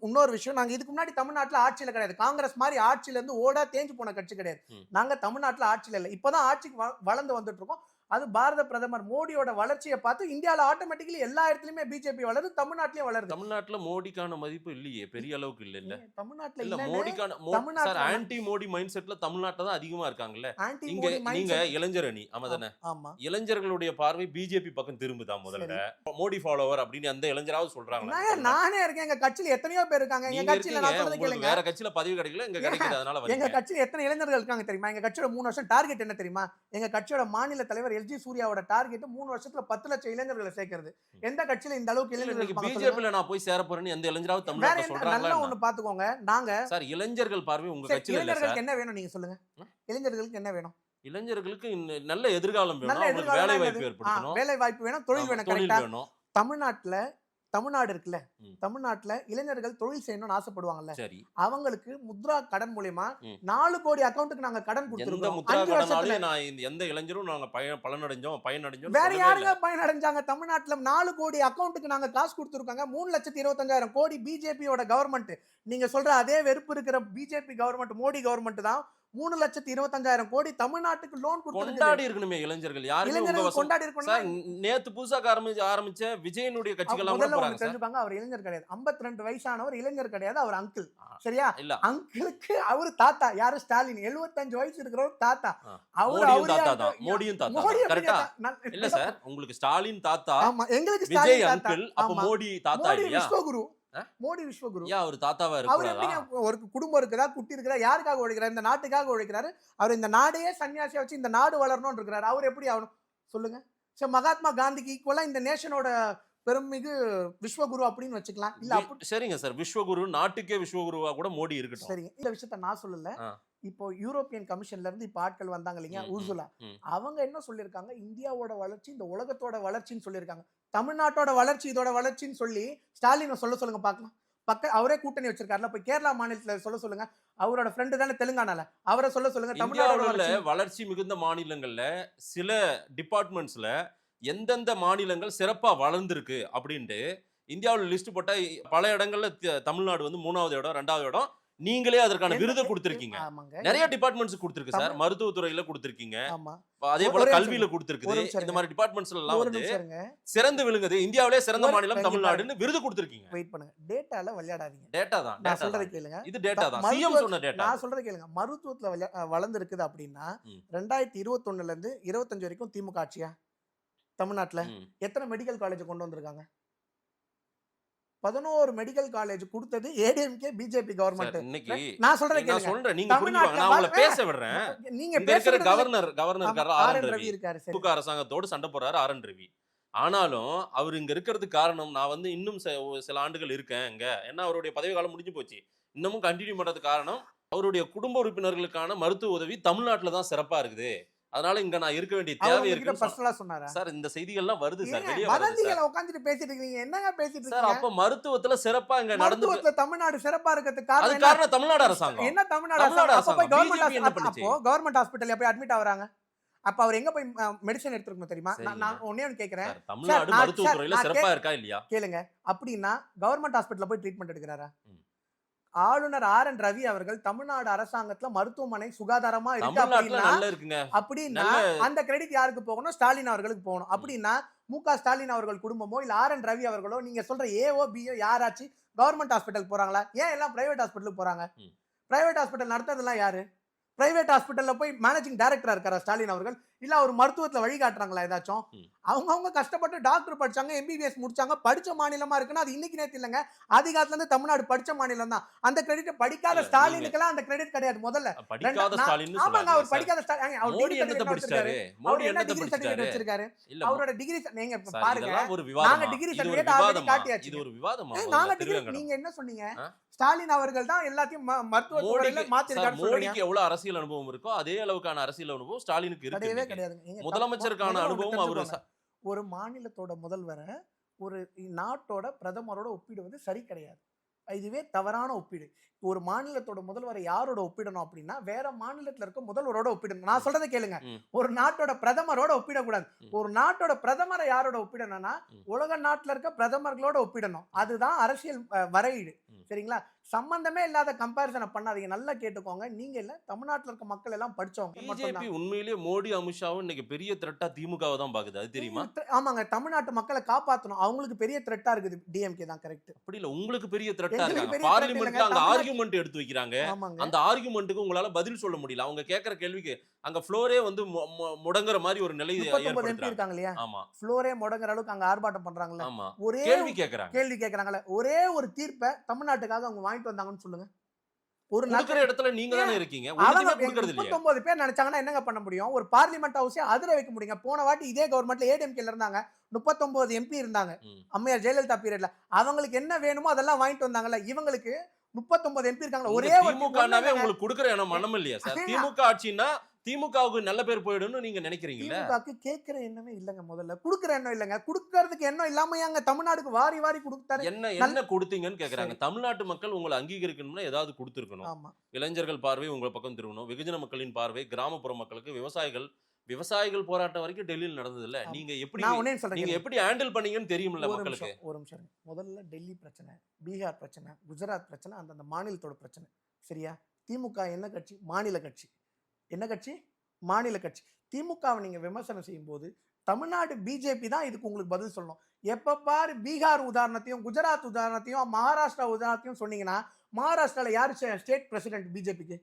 இன்னொரு விஷயம், நாங்க இதுக்கு முன்னாடி தமிழ்நாட்டுல ஆட்சியில கிடையாது. காங்கிரஸ் மாதிரி ஆட்சியில இருந்து ஓடா தேஞ்சு போன கட்சி கிடையாது. நாங்க தமிழ்நாட்டுல ஆட்சியில இல்ல, இப்பதான் ஆட்சிக்கு வளர்ந்து வந்துட்டு இருக்கோம். அது பாரத பிரதமர் மோடியோட வளர்ச்சியை பார்த்து இந்தியால ஆட்டோமேட்டிக்கலி எல்லா இடத்துலயுமே பிஜேபி வளருது, தமிழ்நாட்டிலயும் வளருது. தமிழ்நாட்டுல மோடிக்கான மதிப்பு இல்லையே, பெரிய அளவுக்கு இல்ல. தமிழ்நாட்டுல இல்ல மோடிக்கான சார் ஆன்டி மோடி மைண்ட் செட்ல தமிழ்நாட்டுல தான் அதிகமா இருக்காங்கல்ல. இங்க நீங்க இளைஞர் அணி ஆமாதானே? இளைஞர்களுடைய பார்வை பிஜேபி பக்கம் திரும்புதா? முதல்ல மோடி ஃபாலோவர் அப்படின்னு அந்த இளைஞராவது சொல்றாங்க. நானே இருக்கேன், எங்க கட்சியில எத்தனையோ பேர் இருக்காங்க. எங்க கட்சியில நான் சொல்றது கேளுங்க, வேற கட்சியில பதவி கிடைக்கல, எங்க கிடைக்குது. அதனால எங்க கட்சியில எத்தனை இளைஞர்கள் இருக்காங்க தெரியுமா? எங்க கட்சியோட 3 வருஷம் டார்கெட் என்ன தெரியுமா? எங்க கட்சியோட மாநில தலைவர் எல்ஜி சூர்யாவோட டார்கெட் 3 வருஷத்துல 10 லட்சம் இளைஞர்களை சேர்க்கிறது. எந்த கட்சியில இந்த அளவுக்கு இளைஞர்கள் பிஜேபில நான் போய் சேர போறேன்னு எந்த இளைஞராவது தமிழ்நாட்டுல சொல்றாங்களா? நல்லா ஒண்ணு பாத்துக்கோங்க, நாங்க சார் இளைஞர்கள் பார்வை உங்க கட்சியில இல்ல. இளைஞர்களுக்கு என்ன வேணும் நீங்க சொல்லுங்க? இளைஞர்களுக்கு என்ன வேணும்? இளைஞர்களுக்கு நல்ல எதிர்காலம் வேணும், அவங்களுக்கு வேலை வாய்ப்பு ஏற்படுத்தணும். வேலை வாய்ப்பு வேணும், தொழில் வேணும். கரெக்ட்டா? தமிழ்நாடு இருக்குல்ல, தமிழ்நாட்டுல இளைஞர்கள் தொழில் செய்யணும்னு ஆசைப்படுவாங்கல்ல, அவங்களுக்கு முத்ரா கடன் மூலமா 4 கோடி அக்கவுண்ட்டுக்கு நாங்க கடன் கொடுத்துருக்கோம். எந்த இளைஞரும் நாங்க பயனடைஞ்சோம். வேற யாருங்க பயனடைஞ்சாங்க? தமிழ்நாட்டுல 4 கோடி அக்கவுண்ட்டுக்கு நாங்க காசு கொடுத்துருக்காங்க. 3,25,000 கோடி பிஜேபியோட கவர்மெண்ட். நீங்க சொல்ற அதே வெறுப்பு இருக்கிற பிஜேபி கவர்மெண்ட், மோடி கவர்மெண்ட் தான் 3,25,000 கோடி தமிழ்நாட்டுக்கு லோன் கொடுத்து கொண்டாடி இருக்கணுமே இளைஞர்கள் யாருமே உங்க இளைஞர்கள் வசம் கொண்டாடி சார் இருக்கணும். நேத்து புதுசாக ஆரம்பிச்ச விஜயனுடைய கட்சிகள்லாம் கூட முதல்ல போறாங்க ஒண்ணு சார். தெரிஞ்சுப்பாங்க, அவர் இளைஞர் கிடையாது. 52 வயசானவர் இளைஞர் கிடையாது, அவர் அங்கிள். சரியா? இல்ல அங்கிளுக்கு அவரு தாத்தா. யாரு? ஸ்டாலின். 75 வயசு இருக்கிறவர் தாத்தா. அவரு மோடியும் அவரே தாத்தா தான். மோடியும் தாத்தா தான். மோடி கரெக்டா? அப்படியே இல்ல சார், உங்களுக்கு ஸ்டாலின் தாத்தா, ஆமா, எங்களுக்கு விஜய் ஸ்டாலின் தாத்தா. அங்கிள், அப்ப ஆமா. மோடி தாத்தா மோடி இல்லையா? விஸ்வகுரு. மோடி விஸ்வகுரு. ஏன் அவர் தாத்தாவா அவர் இருக்கக்கூடாதா? எப்படிங்க ஒரு குடும்பம் இருக்குதா, குட்டி இருக்குதா, யாருக்காக உழைக்கிறார்? இந்த நாட்டுக்காக உழைக்கிறாரு. அவர் இந்த நாடையே சன்னியாசியா வச்சு இந்த நாடு வளரணும்னு இருக்கிறாரு. அவர் எப்படி ஆகணும் சொல்லுங்க? சரி, மகாத்மா காந்திக்கு ஈக்குவலா இந்த நேஷனோட பெருமிகு விஸ்வகுரு அப்படின்னு வச்சுக்கலாம். இல்ல அப்படி சரிங்க சார், விஸ்வகுரு நாட்டுக்கே விஸ்வகுருவா கூட மோடி இருக்கட்டும். சரிங்க. இந்த விஷயத்த நான் சொல்லல. ஆ. இப்போ யூரோப்பியன் கமிஷன்ல இருந்து இப்ப ஆட்கள் வந்தாங்க இல்லைங்க, உர்சுலா. அவங்க என்ன சொல்லியிருக்காங்க? இந்தியாவோட வளர்ச்சி இந்த உலகத்தோட வளர்ச்சின்னு சொல்லியிருக்காங்க. தமிழ்நாட்டோட வளர்ச்சி இதோட வளர்ச்சின்னு சொல்லி ஸ்டாலினை சொல்ல சொல்லுங்க பார்க்கலாம். அவரே கூட்டணி வச்சிருக்காருல, போய் கேரளா மாநிலத்துல சொல்ல சொல்லுங்க. அவரோட ஃப்ரெண்டு தானே தெலுங்கானால, அவரை சொல்ல சொல்லுங்க. தமிழ்நாடோட இந்தியாவுல வளர்ச்சி மிகுந்த மாநிலங்கள்ல சில டிபார்ட்மெண்ட்ஸ்ல எந்தெந்த மாநிலங்கள் சிறப்பா வளர்ந்துருக்கு அப்படின்ட்டு இந்தியாவுல லிஸ்ட் போட்டா பல இடங்கள்ல தமிழ்நாடு வந்து 3வது இடம் 2வது இடம். நீங்களே அதற்கான விருதை கொடுத்திருக்கீங்க. நிறைய டிபார்ட்மெண்ட்ஸ் கொடுத்திருக்கு சார். மருத்துவத்துறையில கொடுத்திருக்கீங்க, ஆமா. அதே போல கல்வியில கொடுத்திருக்குது. இந்த மாதிரி டிபார்ட்மெண்ட்ஸ்ல எல்லாம் வந்து சிறந்து விளங்குது, இந்தியாவிலே சிறந்த மாநிலம் தமிழ்நாடுன்னு விருது கொடுத்திருக்கீங்க. வெயிட் பண்ணுங்க, டேட்டால விளையாடாதீங்க. டேட்டா தான், நான் சொல்றதை கேளுங்க. இது டேட்டா தான், சிஎம் சொன்ன டேட்டா. நான் சொல்றதை கேளுங்க. மருத்துவத்துல வளர்ந்து இருக்குது அப்படின்னா 2021ல இருந்து 25 வரைக்கும் திமுக ஆட்சியா தமிழ்நாட்டுல எத்தனை மெடிக்கல் காலேஜ் கொண்டு வந்திருக்காங்க? 11 மெடிக்கல் காலேஜ் கொடுத்தது ஏடிஎம்கே பிஜேபி கவர்மெண்ட். இன்னைக்கு நான் சொல்றதை நான் கேளுங்க. சொல்றேன், நீங்க புரிஞ்சுக்கோங்க. நான் உங்களை பேச விடுறேன். நீங்க இங்க இருக்கிற பேசுறது கவர்னர் ஆர்.என். ரவி இருக்காரு. திமுக அரசாங்கத்தோடு சண்டை போறாரு ஆர்.என். ரவி. ஆனாலும் அவர் இங்க இருக்கிறதுக்கு காரணம், நான் வந்து இன்னும் சில ஆண்டுகள் இருக்கேன் இங்க, ஏன்னா அவருடைய பதவி காலம் முடிஞ்சு போச்சு, இன்னமும் கண்டினியூ பண்றதுக்கு காரணம் அவருடைய குடும்ப உறுப்பினர்களுக்கான மருத்துவ உதவி தமிழ்நாட்டுல தான் சிறப்பா இருக்குது. அதனால இங்க நான் இருக்க வேண்டிய தேவை இருக்கு சார். இந்த செய்திகள்லாம் வருது சார், வெளியே வதந்திகளை உட்கார்ந்து பேசிட்டு இருக்கீங்க. என்னங்க பேசிட்டு இருக்கீங்க சார்? அப்ப மருத்துவத்துல சிறப்பா இங்க நடந்து தமிழ்நாடு சிறப்பா இருக்கிறதுக்கு காரணம் தமிழ்நாடு அரசாங்கம். என்ன தமிழ்நாடு அரசாங்கம்? கவர்மெண்ட் ஹாஸ்பிட்டல்ல போய் அட்மிட் ஆவறாங்க. அப்ப அவர் எங்க போய் மெடிசன் எடுத்துக்கணும் தெரியுமா? நான் ஒண்ணே ஒன்னு கேக்குறேன். தமிழ்நாடு மருத்துவத்துறையில சிறப்பா இருக்கா இல்லையா கேளுங்க. அப்படின்னா கவர்மெண்ட் ஹாஸ்பிட்டல்ல போய் ட்ரீட்மெண்ட் எடுக்கிறாரா? ஆளுநர் ஆர்.என். ரவி அவர்கள் தமிழ்நாடு அரசாங்கத்துல மருத்துவமனை சுகாதாரமா இருக்கு அப்படின்னா அந்த கிரெடிட் யாருக்கு போகணும்? ஸ்டாலின் அவர்களுக்கு போகணும். அப்படின்னா மு.க. ஸ்டாலின் அவர்கள் குடும்பமோ இல்ல ஆர்.என். ரவி அவர்களோ, நீங்க சொல்ற ஏஓ பிஓ யாராச்சும் கவர்மெண்ட் ஹாஸ்பிட்டல் போறாங்களா? ஏன் எல்லாம் பிரைவேட் ஹாஸ்பிட்டலுக்கு போறாங்க? பிரைவேட் ஹாஸ்பிட்டல் நடத்துறதெல்லாம் யாரு? பிரைவேட் ஹாஸ்பிட்டல்ல போய் மேனேஜிங் டைரக்டரா இருக்காரா ஸ்டாலின் அவர்கள்? இல்ல அவர் மருத்துவத்துல வழிகாட்டுறாங்களா ஏதாச்சும்? அவங்க கஷ்டப்பட்டு டாக்டர் படிச்சாங்க, எம்பிபிஎஸ் முடிச்சாங்க, படிச்ச மாநிலமா இருக்குன்னா அது இன்னைக்கு நேத்து இல்லங்க, ஆதி காலத்துல இருந்து தமிழ்நாடு படிச்ச மாநிலம் தான். அந்த கிரெடிட் படிக்காத ஸ்டாலினுக்கெல்லாம் அந்த கிரெடிட் கிடையாது. முதல்ல ஆமாங்க, அவர் படிக்காத ஸ்டாலின். அவர் மோடி என்னத்தை படிச்சாரு? மோடி என்னத்தை படிச்சிருக்காரு? அவரோட டிகிரி நீங்க பாருங்க. ஒரு விவாதம், நாங்க டிகிரி சர்டிபிகேட் ஆல்ரெடி காட்டியாச்சு. இது ஒரு விவாதமா? நாங்க டிகிரி, நீங்க என்ன சொன்னீங்க? ஸ்டாலின் அவர்கள் தான் எல்லாத்தையும் மருத்துவ துறையில மாத்திருக்காரு. மோடிக்கு எவ்வளவு அரசியல் அனுபவம் இருக்கோ அதே அளவுக்கான அரசியல் அனுபவம் ஸ்டாலினுக்கு இருக்கு. கிடையாது. முதலமைச்சருக்கான அனுபவம் அவரு. ஒரு மாநிலத்தோட முதல்வரை ஒரு நாட்டோட பிரதமரோட ஒப்பிடுவது சரி கிடையாது. இதுவே தவறான ஒப்பீடு. ஒரு மாநிலத்தோட முதல்வரை யாரோட ஒப்பிடணும் அப்படின்னா வேற மாநிலத்துல இருக்க முதல்வரோட ஒப்பிடணும். நான் சொல்றதை கேளுங்க. ஒரு நாட்டோட பிரதமரோட ஒப்பிடக்கூடாது. ஒரு நாட்டோட பிரதமரை யாரோட ஒப்பிடணும்னா உலக நாட்டுல இருக்க பிரதமர்களோட ஒப்பிடணும். அதுதான் அரசியல் வரையீடு. சரிங்களா? சம்பந்தமே இல்லாத கம்பேரிசனை பண்ணாதீங்க. நல்லா கேட்டுக்கோங்க. நீங்க இல்ல, தமிழ்நாட்டுல இருக்க மக்கள் எல்லாம் படிச்சவங்க. பிஜேபி உண்மையிலேயே மோடி அமித்ஷாவும் இன்னைக்கு பெரிய த்ரெட்டா திமுகவை தான் பாக்குது, அது தெரியுமா? ஆமாங்க, தமிழ்நாட்டு மக்களை காப்பாத்தணும். அவங்களுக்கு பெரிய த்ரெட்டா இருக்குது டிஎம்கே தான். கரெக்ட். அப்படி இல்ல, உங்களுக்கு பெரிய த்ரெட்டா இருக்காங்க. பார்லிமெண்ட்ல அங்க ஆர்குமெண்ட் எடுத்து வைக்கிறாங்க. அந்த ஆர்குமெண்ட்டுக்கு உங்களால பதில் சொல்ல முடியல. அவங்க கேக்குற கேள்விக்கு அங்க ஃப்ளோரே வந்து முடங்குற மாதிரி ஒரு நிலை இருக்காங்க இல்லையா? ஆமா, ஃப்ளோரே முடங்குற அளவுக்கு அங்க ஆர்ப்பாட்டம் பண்றாங்கல்ல. ஆமா, ஒரே கேள்வி கேக்குறாங்கல்ல. ஒரே ஒரு தீர்ப்பை தமிழ்நாட்டுக்காக அவங்க வாங்கிட்டு வந்தாங்கன்னு சொல்லுங்க. ஒரு நகர இடத்துல நீங்க தானே இருக்கீங்க. 39 பேர் நினைச்சாங்கன்னா என்னங்க பண்ண முடியும்? ஒரு பார்லிமெண்ட் ஹவுஸே அதிர வைக்க முடியுங்க. போன வாட்டி இதே கவர்மெண்ட்ல ஏடிஎம்கேல இருந்தாங்க, 39 எம்பி இருந்தாங்க அம்மையார் ஜெயலலிதா பீரியட்ல. அவங்களுக்கு என்ன வேணுமோ அதெல்லாம் வாங்கிட்டு வந்தாங்கல்ல. இவங்களுக்கு 39 எம்பி இருக்காங்க. ஒரே திமுகனாவே உங்களுக்கு கொடுக்குற எண்ணம் மனம் இல்லையா சார்? திமுக ஆட்சினா திமுகவுக்கு நல்ல பேர் போயிடும்னு நீங்க நினைக்கிறீங்களா? திமுகக்கு கேட்கிற எண்ணமே இல்லங்க. முதல்ல குடுக்குற எண்ணம் இல்லங்க. குடுக்கிறதுக்கு எண்ணம் இல்லாம அங்க தமிழ்நாட்டுக்கு வாரி வாரி கொடுத்தாரு. என்ன கொடுத்தீங்கன்னு கேக்குறாங்க. தமிழ்நாட்டு மக்கள் உங்களை அங்கீகரிக்கணும்னா ஏதாவது கொடுத்துருக்கணும். ஆமா, இளைஞர்கள் பார்வை உங்க பக்கம் திரும்பணும். வெகுஜன மக்களின் பார்வை, கிராமப்புற மக்களுக்கு, விவசாயிகள் போராட்டம் வரைக்கும் டெல்லியில் நடந்தது இல்ல. நீங்க எப்படி ஹேண்டில் பண்ணீங்கன்னு தெரியும்ல மக்களுக்கு. ஒரு நிமிஷம். முதல்ல டெல்லி பிரச்சனை, பீகார் பிரச்சனை, குஜராத் பிரச்சனை, அந்த மாநிலத்தோட பிரச்சனை. சரியா? திமுக என்ன கட்சி? மாநில கட்சி. என்ன கட்சி? மாநில கட்சி. திமுகவை நீங்க விமர்சனம் செய்யும் போது தமிழ்நாடு பிஜேபி தான் இதுக்கு உங்களுக்கு பதில் சொல்லணும். எப்ப பாரு பீகார் உதாரணத்தையும் குஜராத் உதாரணத்தையும் மகாராஷ்டிரா உதாரணத்தையும் சொன்னீங்கன்னா, மகாராஷ்டிரால யாரு ஸ்டேட் பிரசிடென்ட் பிஜேபிக்கு?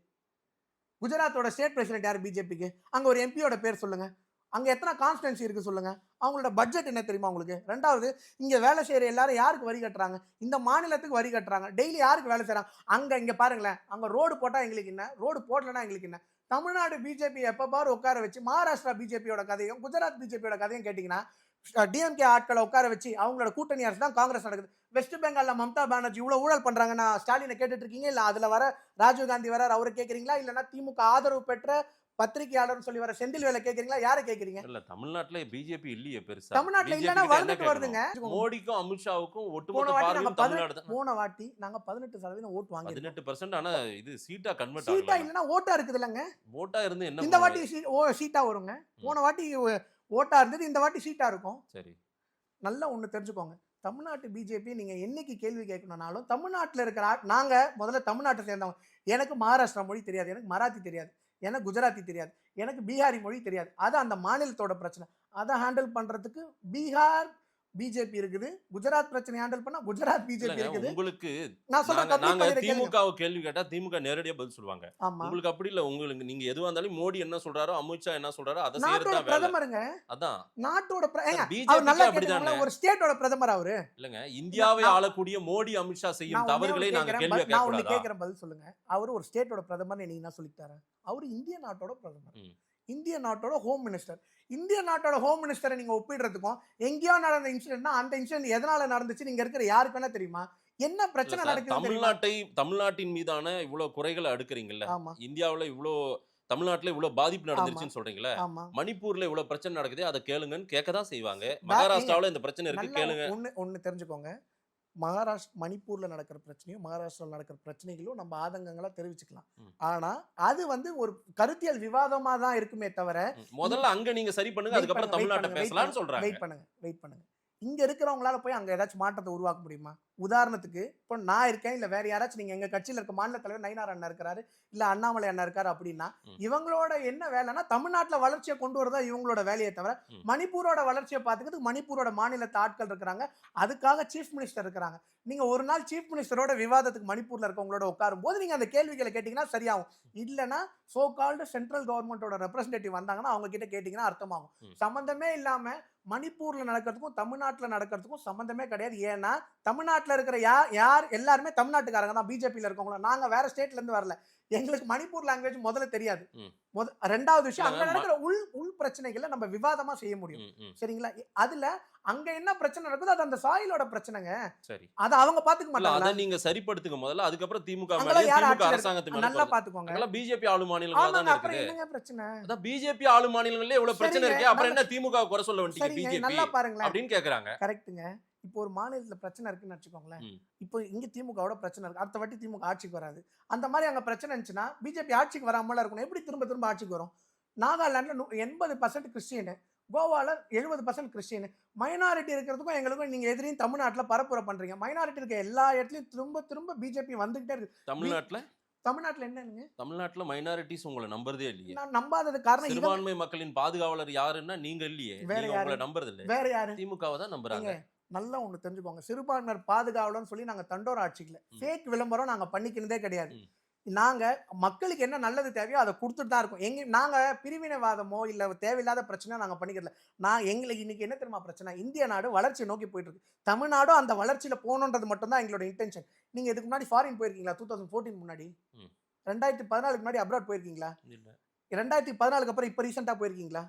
குஜராத்தோட ஸ்டேட் பிரசிடென்ட் யாரு பிஜேபிக்கு? அங்க ஒரு எம்பியோட பேர் சொல்லுங்க. அங்க எத்தனை கான்ஸ்டன்சி இருக்கு சொல்லுங்க. அவங்களோட பட்ஜெட் என்ன தெரியுமா உங்களுக்கு? ரெண்டாவது, இங்க வேலை செய்யற எல்லாரும் யாருக்கு வரி கட்டுறாங்க? இந்த மாநிலத்துக்கு வரி கட்டுறாங்க. டெய்லி யாருக்கு வேலை செய்யறாங்க? இங்க பாருங்களேன், அங்க ரோடு போட்டா எங்களுக்கு என்ன, ரோடு போடலன்னா எங்களுக்கு என்ன? தமிழ்நாடு பிஜேபி எப்ப பாரு உட்கார வச்சு மகாராஷ்டிரா பிஜேபியோட கதையும் குஜராத் பிஜேபியோட கதையும் கேட்டீங்கன்னா, டிஎம்கே ஆட்களை உட்கார வச்சு அவங்களோட கூட்டணி அரசு தான் காங்கிரஸ் நடக்குது. வெஸ்ட் பெங்கால்ல மம்தா பானர்ஜி இவ்வளவு ஊழல் பண்றாங்க, நான் ஸ்டாலினை கேட்டுட்டு இருக்கீங்க இல்ல அதுல வர ராஜீவ்காந்தி வர அவரை கேட்கறீங்களா, இல்லைன்னா திமுக ஆதரவு பெற்ற பத்திரிகையாளர் சொல்லி வர செந்தில் வேலை கேட்கறீங்களா? யாரை கேட்கறீங்க? இல்ல தமிழ்நாட்டுல பிஜேபி இல்லையே பெருசா. தமிழ்நாட்டுல இல்லன்னா வந்துட்டு வருதுங்க. மோடிக்கும் அமித்ஷாவுக்கும் போன ஒட்டுமொத்த வாட்டி பார்வையும் தமிழ்நாடு தான். போன வாட்டி நாங்க 18% ஓட்டு வாங்கி 18%. ஆனா இது சீட்டா கன்வெர்ட் சீட்டா ஆகல. இல்லன்னா ஓட்டா இருக்குது இல்லங்க. ஓட்டா இருந்து என்ன இந்த வாட்டி சீட்டா வருங்க. போன வாட்டி ஓட்டா இருந்தது, இந்த வாட்டி சீட்டா இருக்கும். சரி. நல்லா ஒண்ணு தெரிஞ்சுக்கோங்க, தமிழ்நாட்டு பிஜேபி நீங்க என்னைக்கு கேள்வி கேட்கணும்னாலும் தமிழ்நாட்டுல இருக்கிற நாங்க முதல்ல தமிழ்நாட்டை சேர்ந்தவங்க. எனக்கு மகாராஷ்டிரா மொழி தெரியாது, எனக்கு மராத்தி தெரியாது, எனக்கு குஜராத்தி தெரியாது, எனக்கு பீகாரி மொழி தெரியாது. அது அந்த மாநிலத்தோட பிரச்சனை. அதை ஹேண்டில் பண்றதுக்கு பீகார் பிஜேபி இருக்குது. குஜராத் பிரச்சனை ஹேண்டில் பண்ணா குஜராத் பிஜேபி இருக்குது. உங்களுக்கு நான் நாங்க சொல்றேன், திமுக கேள்வி கேட்டா திமுக நேரடியா பதில் சொல்லுவாங்க. ஆமா, உங்களுக்கு அப்படி இல்ல. உங்களுக்கு நீங்க எதுவா இருந்தாலும் மோடி என்ன சொல்றாரோ அமித்ஷா என்ன சொல்றாரோ அதை நாட்டோட செய்யறதா வேலை. பிரதமர் அதான் நாட்டோட பிஜேபி நல்லா அப்படிதானே. கேட்டீங்களா, ஒரு ஸ்டேட்டோட பிரதமர் அவரு இல்லங்க. இந்தியாவை ஆளக்கூடிய மோடி அமித்ஷா செய்யும் தவறுகளை நாங்க கேள்வி கேட்க நான் ஒண்ணு கூடாதா? கேக்குறேன், பதில் சொல்லுங்க. அவரு ஒரு ஸ்டேட்டோட பிரதமர் நீங்க என்ன சொல்லிட்டாரு? அவரு இந்திய நாட்டோட பிரதமர், இந்திய நாட்டோட ஹோம் மினிஸ்டர். இந்திய நாட்டோட ஹோம் மினிஸ்டரை நீங்க ஒப்பிடுறதுக்கும் எங்கேயோ நடந்த இன்சிடென்ட்னா அந்த இன்சிடென்ட் எதனால நடந்துச்சு நீங்க இருக்கிற யாருக்கு வேணா தெரியுமா? என்ன பிரச்சனை நடக்குது? தமிழ்நாட்டின் மீதான இவ்வளவு குறைகளை அடுக்குறீங்கல்ல. ஆமா, இந்தியாவுல இவ்வளவு தமிழ்நாட்டுல இவ்வளவு பாதிப்பு நடந்துருச்சுன்னு சொல்றீங்களே. ஆமா. மணிப்பூர்ல இவ்வளவு பிரச்சனை நடக்குது, அதை கேளுங்கன்னு கேட்கதான் செய்வாங்க. மகாராஷ்டிராவுல இந்த பிரச்சனை இருக்கு, கேளுங்க. ஒண்ணு தெரிஞ்சுக்கோங்க, மணிப்பூர்ல நடக்கிற பிரச்சனையும் மகாராஷ்டிராவில் நடக்கிற பிரச்சனைகளும் நம்ம ஆதங்கங்களா தெரிவிச்சுக்கலாம். ஆனா அது ஒரு கருத்தியல் விவாதமா தான் இருக்குமே தவிர, முதல்ல அங்க நீங்க சரி பண்ணுங்க, அதுக்கப்புறம் தமிழ்நாட்டை பேசலாம்னு சொல்றாங்க. வெயிட் பண்ணுங்க. இங்க இருக்கிறவங்களால போய் அங்க ஏதாச்சும் மாற்றத்தை உருவாக்க முடியுமா? உதாரணத்துக்கு இப்போ நான் இருக்கேன், இல்ல வேற யாராச்சும் நீங்க எங்க கட்சியில இருக்க மாநில தலைவர் நயினார் அண்ணா இருக்காரு, இல்ல அண்ணாமலை அண்ணா இருக்காரு அப்படின்னா இவங்களோட என்ன வேலைன்னா தமிழ்நாட்டுல வளர்ச்சியை கொண்டு வரதா இவங்களோட வேலையை தவிர மணிப்பூரோட வளர்ச்சியை பார்த்துக்கிறதுக்கு மணிப்பூரோட மாநிலத்து ஆட்கள் இருக்கிறாங்க, அதுக்காக சீஃப் மினிஸ்டர் இருக்கிறாங்க. நீங்க ஒரு நாள் சீஃப் மினிஸ்டரோட விவாதத்துக்கு மணிப்பூர்ல இருக்கவங்களோட உட்காரும் போது நீங்க அந்த கேள்விகளை கேட்டீங்கன்னா சரியாகும். இல்லைன்னா சோ கால்டு சென்ட்ரல் கவர்மெண்டோட ரெப்ரஸன்டேட்டிவ் வந்தாங்கன்னா அவங்க கிட்ட கேட்டீங்கன்னா அர்த்தமாகும். சம்பந்தமே இல்லாம மணிப்பூர்ல நடக்கிறதுக்கும் தமிழ்நாட்டுல நடக்கிறதுக்கும் சம்பந்தமே கிடையாது. ஏன்னா தமிழ்நாட்டுல இருக்கிற யார் எல்லாருமே தமிழ்நாட்டுக்காரங்க தான். பிஜேபியில இருக்கவங்க நாங்க வேற ஸ்டேட்ல இருந்து வரல, எங்களுக்கு மணிப்பூர் லாங்குவேஜ் முதல்ல தெரியாது. ரெண்டாவது விஷயம், அங்க நடக்கிற உள் பிரச்சனைகளை நம்ம விவாதமா செய்ய முடியும். சரிங்களா? அதுல அங்க என்ன பிரச்சனை நடக்குது அது அந்த சாயிலோட பிரச்சனைங்க. சரி, அத அவங்க பாத்துக்க மாட்டாங்க. அத நீங்க சரிப்படுத்துங்க முதல்ல, அதுக்கப்புறம் திமுக அரசாங்கத்தை நல்லா பாத்துக்கோங்க. அதெல்லாம் பிஜேபி ஆளு மாநிலங்களா தான் இருக்கு. அப்புறம் என்னங்க பிரச்சனை? அதான் பிஜேபி ஆளு மாநிலங்களே இவ்வளவு பிரச்சனை இருக்கு, அப்புறம் என்ன திமுக குறை சொல்ல வேண்டியது பிஜேபி? நல்லா பாருங்க அப்படின்னு கேக்குறாங்க. கரெக்ட்டுங்க. இப்போ ஒரு மாநிலத்துல பிரச்சனை இருக்குன்னு வச்சுக்கோங்களேன். இப்போ இங்க திமுகவோட பிரச்சனை இருக்கு, அடுத்த வாட்டி திமுக ஆட்சிக்கு வராது. அந்த மாதிரி அங்க பிரச்சனை இருந்துச்சுன்னா பிஜேபி ஆட்சிக்கு வராமல இருக்கணும். எப்படி திரும்ப ஆட்சிக்கு வரும்? நாகாலாந்துல 80% கிறிஸ்டியன், கோவால 70% கிறிஸ்டியன். மைனாரிட்டி இருக்கிறதுக்கும் எங்களுக்கும் நீங்க எதிரையும் தமிழ்நாட்டுல பரப்புரை பண்றீங்க. மைனாரிட்டி இருக்க எல்லா இடத்துலயும் திரும்ப பிஜேபி வந்துகிட்டே இருக்கு. தமிழ்நாட்டுல என்னங்க? தமிழ்நாட்டுல மைனாரிட்டிஸ் உங்களை நம்புறதே இல்லையே. நான் நம்பாதது காரணம் சிறுபான்மை மக்களின் பாதுகாவலர் யாருன்னா நீங்க இல்லையே. உங்களை நம்புறது இல்ல. வேற யாரு? திமுகவை தான் நம்புறாங்க. நல்லா ஒண்ணு தெரிஞ்சுக்கோங்க, சிறுபான்மையர் பாதுகாவலர்னு சொல்லி நாங்க தண்டோர ஆட்சிக்கல ஃபேக் விளம்பரம் நாங்க பண்ணிக்கிறதே கிடையாது. நாங்க மக்களுக்கு என்ன நல்லது தேவையோ அதை கொடுத்துட்டு தான் இருக்கோம். நாங்க பிரிவினைவாதமோ இல்ல தேவையில்லாத பிரச்சனையோ நாங்க பண்ணிக்கிறல. எங்களுக்கு இன்னைக்கு என்ன தெரியுமா பிரச்சனை? இந்திய நாடு வளர்ச்சி நோக்கி போயிட்டு இருக்கு, தமிழ்நாடும் அந்த வளர்ச்சியில போகணுன்றது மட்டும் தான் எங்களோட இன்டென்ஷன். நீங்க இதுக்கு முன்னாடி ஃபாரின் போயிருக்கீங்களா? 2014 முன்னாடி, 2014 முன்னாடி அப்ராட் போயிருக்கீங்களா? 2014 அப்புறம் இப்ப ரீசெண்டா போயிருக்கீங்களா?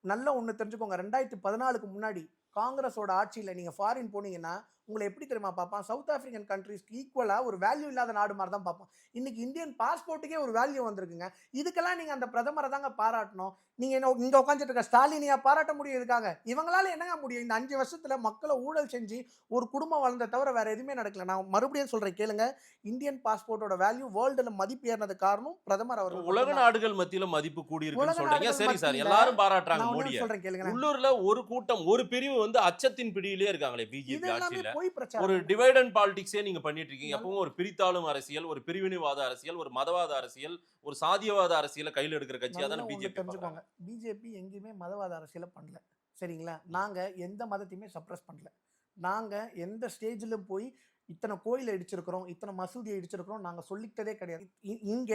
நல்லா ஒண்ணு தெரிஞ்சுக்கோங்க, 2014 முன்னாடி காங்கிரஸோட ஆட்சியில நீங்க ஃபாரின் போனீங்கன்னா உங்களை எப்படி தெரியுமா பார்ப்பான்? சவுத் ஆப்பிரிக்கன் கண்ட்ரீஸ்க்கு ஈக்குவலா ஒரு வேல்யூ இல்லாத நாடு மாதிரி தான் பார்ப்பான். இன்னைக்கு இந்தியன் பாஸ்போர்ட்டுக்கே ஒரு வேல்யூ வந்திருக்குங்க. இதுக்கெல்லாம் நீங்க அந்த பிரதமரை தாங்க பாராட்டணும். நீங்க இங்க உட்காந்துட்டு இருக்க ஸ்டாலினியா பாராட்ட முடியும்? இதுக்காக இவங்களால என்னங்க முடியும்? இந்த 5 வருஷத்துல மக்களை ஊழல் செஞ்சு ஒரு குடும்பம் வளர்ந்த தவிர வேற எதுவுமே நடக்கல. நான் மறுபடியும் சொல்றேன் கேளுங்க, இந்தியன் பாஸ்போர்ட்டோட வேல்யூ வேர்ல்டுல மதிப்பு ஏறினது காரணம் பிரதமர் அவர்கள். உலக நாடுகள் மத்தியில மதிப்பு கூடி இருக்குன்னு சொல்றீங்க. சரி சார், எல்லாரும் பாராட்டுறாங்க மோடியை. சொல்றேன் கேளுங்க, உள்ளூர்ல ஒரு கூட்டம் ஒரு பிரிவு அச்சத்தின் பிடியிலே இருக்காங்களே பிஜேபி ஆட்சியில. பொய் ஒரு பிரச்சாரம். டிவைட் அண்ட் பாலிடிக்ஸே நீங்க பண்ணிட்டு இருக்கீங்க. எப்பவும் ஒரு பிரித்தாளும் அரசியல், ஒரு பிரிவினைவாத அரசியல், ஒரு மதவாத அரசியல், ஒரு சாதியவாத அரசியலை கையில் எடுக்கிற கட்சியா நல்லா தானே ஒண்ணு பிஜேபி தெரிஞ்சுக்கோங்க, பிஜேபி எங்கேயுமே மதவாத அரசியலை பண்ணல. சரிங்களா? நாங்க எந்த மதத்தையுமே சப்ரஸ் பண்ணல. நாங்க எந்த ஸ்டேஜிலும் போய் இத்தனை கோயிலை இடிச்சிருக்கிறோம், இத்தனை மசூதியை இடிச்சிருக்கிறோம் நாங்க சொல்லிக்கிட்டதே கிடையாது. இங்க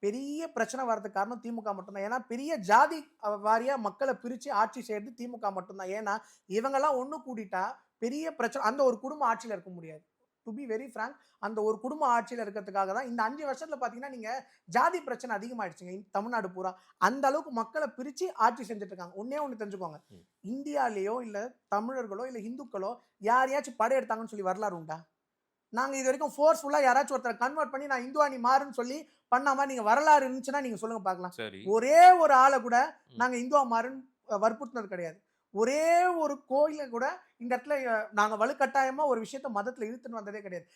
பெரிய பிரச்சனை வர்றதுக்கு காரணம் திமுக மட்டும்தான். ஏன்னா பெரிய ஜாதி வாரியா மக்களை பிரிச்சு ஆட்சி செய்யறது திமுக மட்டும்தான். ஏன்னா இவங்கெல்லாம் ஒண்ணு கூடிட்டா பெரிய பிரச்சனை. அந்த ஒரு குடும்ப ஆட்சியில இருக்க முடியாது. டு பி வெரி ஃப்ராங்க், அந்த ஒரு குடும்ப ஆட்சியில் இருக்கிறதுக்காக தான் இந்த 5 வருஷத்துல பாத்தீங்கன்னா நீங்க ஜாதி பிரச்சனை அதிகமாயிடுச்சுங்க தமிழ்நாடு பூரா. அந்த அளவுக்கு மக்களை பிரிச்சு ஆட்சி செஞ்சுட்டு இருக்காங்க. ஒன்னே ஒண்ணு தெரிஞ்சுக்கோங்க, இந்தியாலேயோ இல்ல தமிழர்களோ இல்ல இந்துக்களோ யாரையாச்சும் படையெடுத்தாங்கன்னு சொல்லி வரலாறு உண்டா? நாங்க இது வரைக்கும் ஃபோர்ஸ்ஃபுல்லா யாராச்சும் ஒருத்தர் கன்வெர்ட் பண்ணி நான் இந்துவா நீ மாறுன்னு சொல்லி பண்ணாம நீங்க வரலாறு இருந்துச்சுன்னா நீங்க சொல்லுங்க பார்க்கலாம். சரி. ஒரே ஒரு ஆளை கூட நாங்க இந்துவா மாறுன்னு வற்புறுத்தினது கிடையாது. ஒரே ஒரு கோயில கூட இந்த இடத்துல நாங்க வலுக்கட்டாயமா ஒரு விஷயத்த மதத்துல இழுத்துன்னு வந்ததே கிடையாது.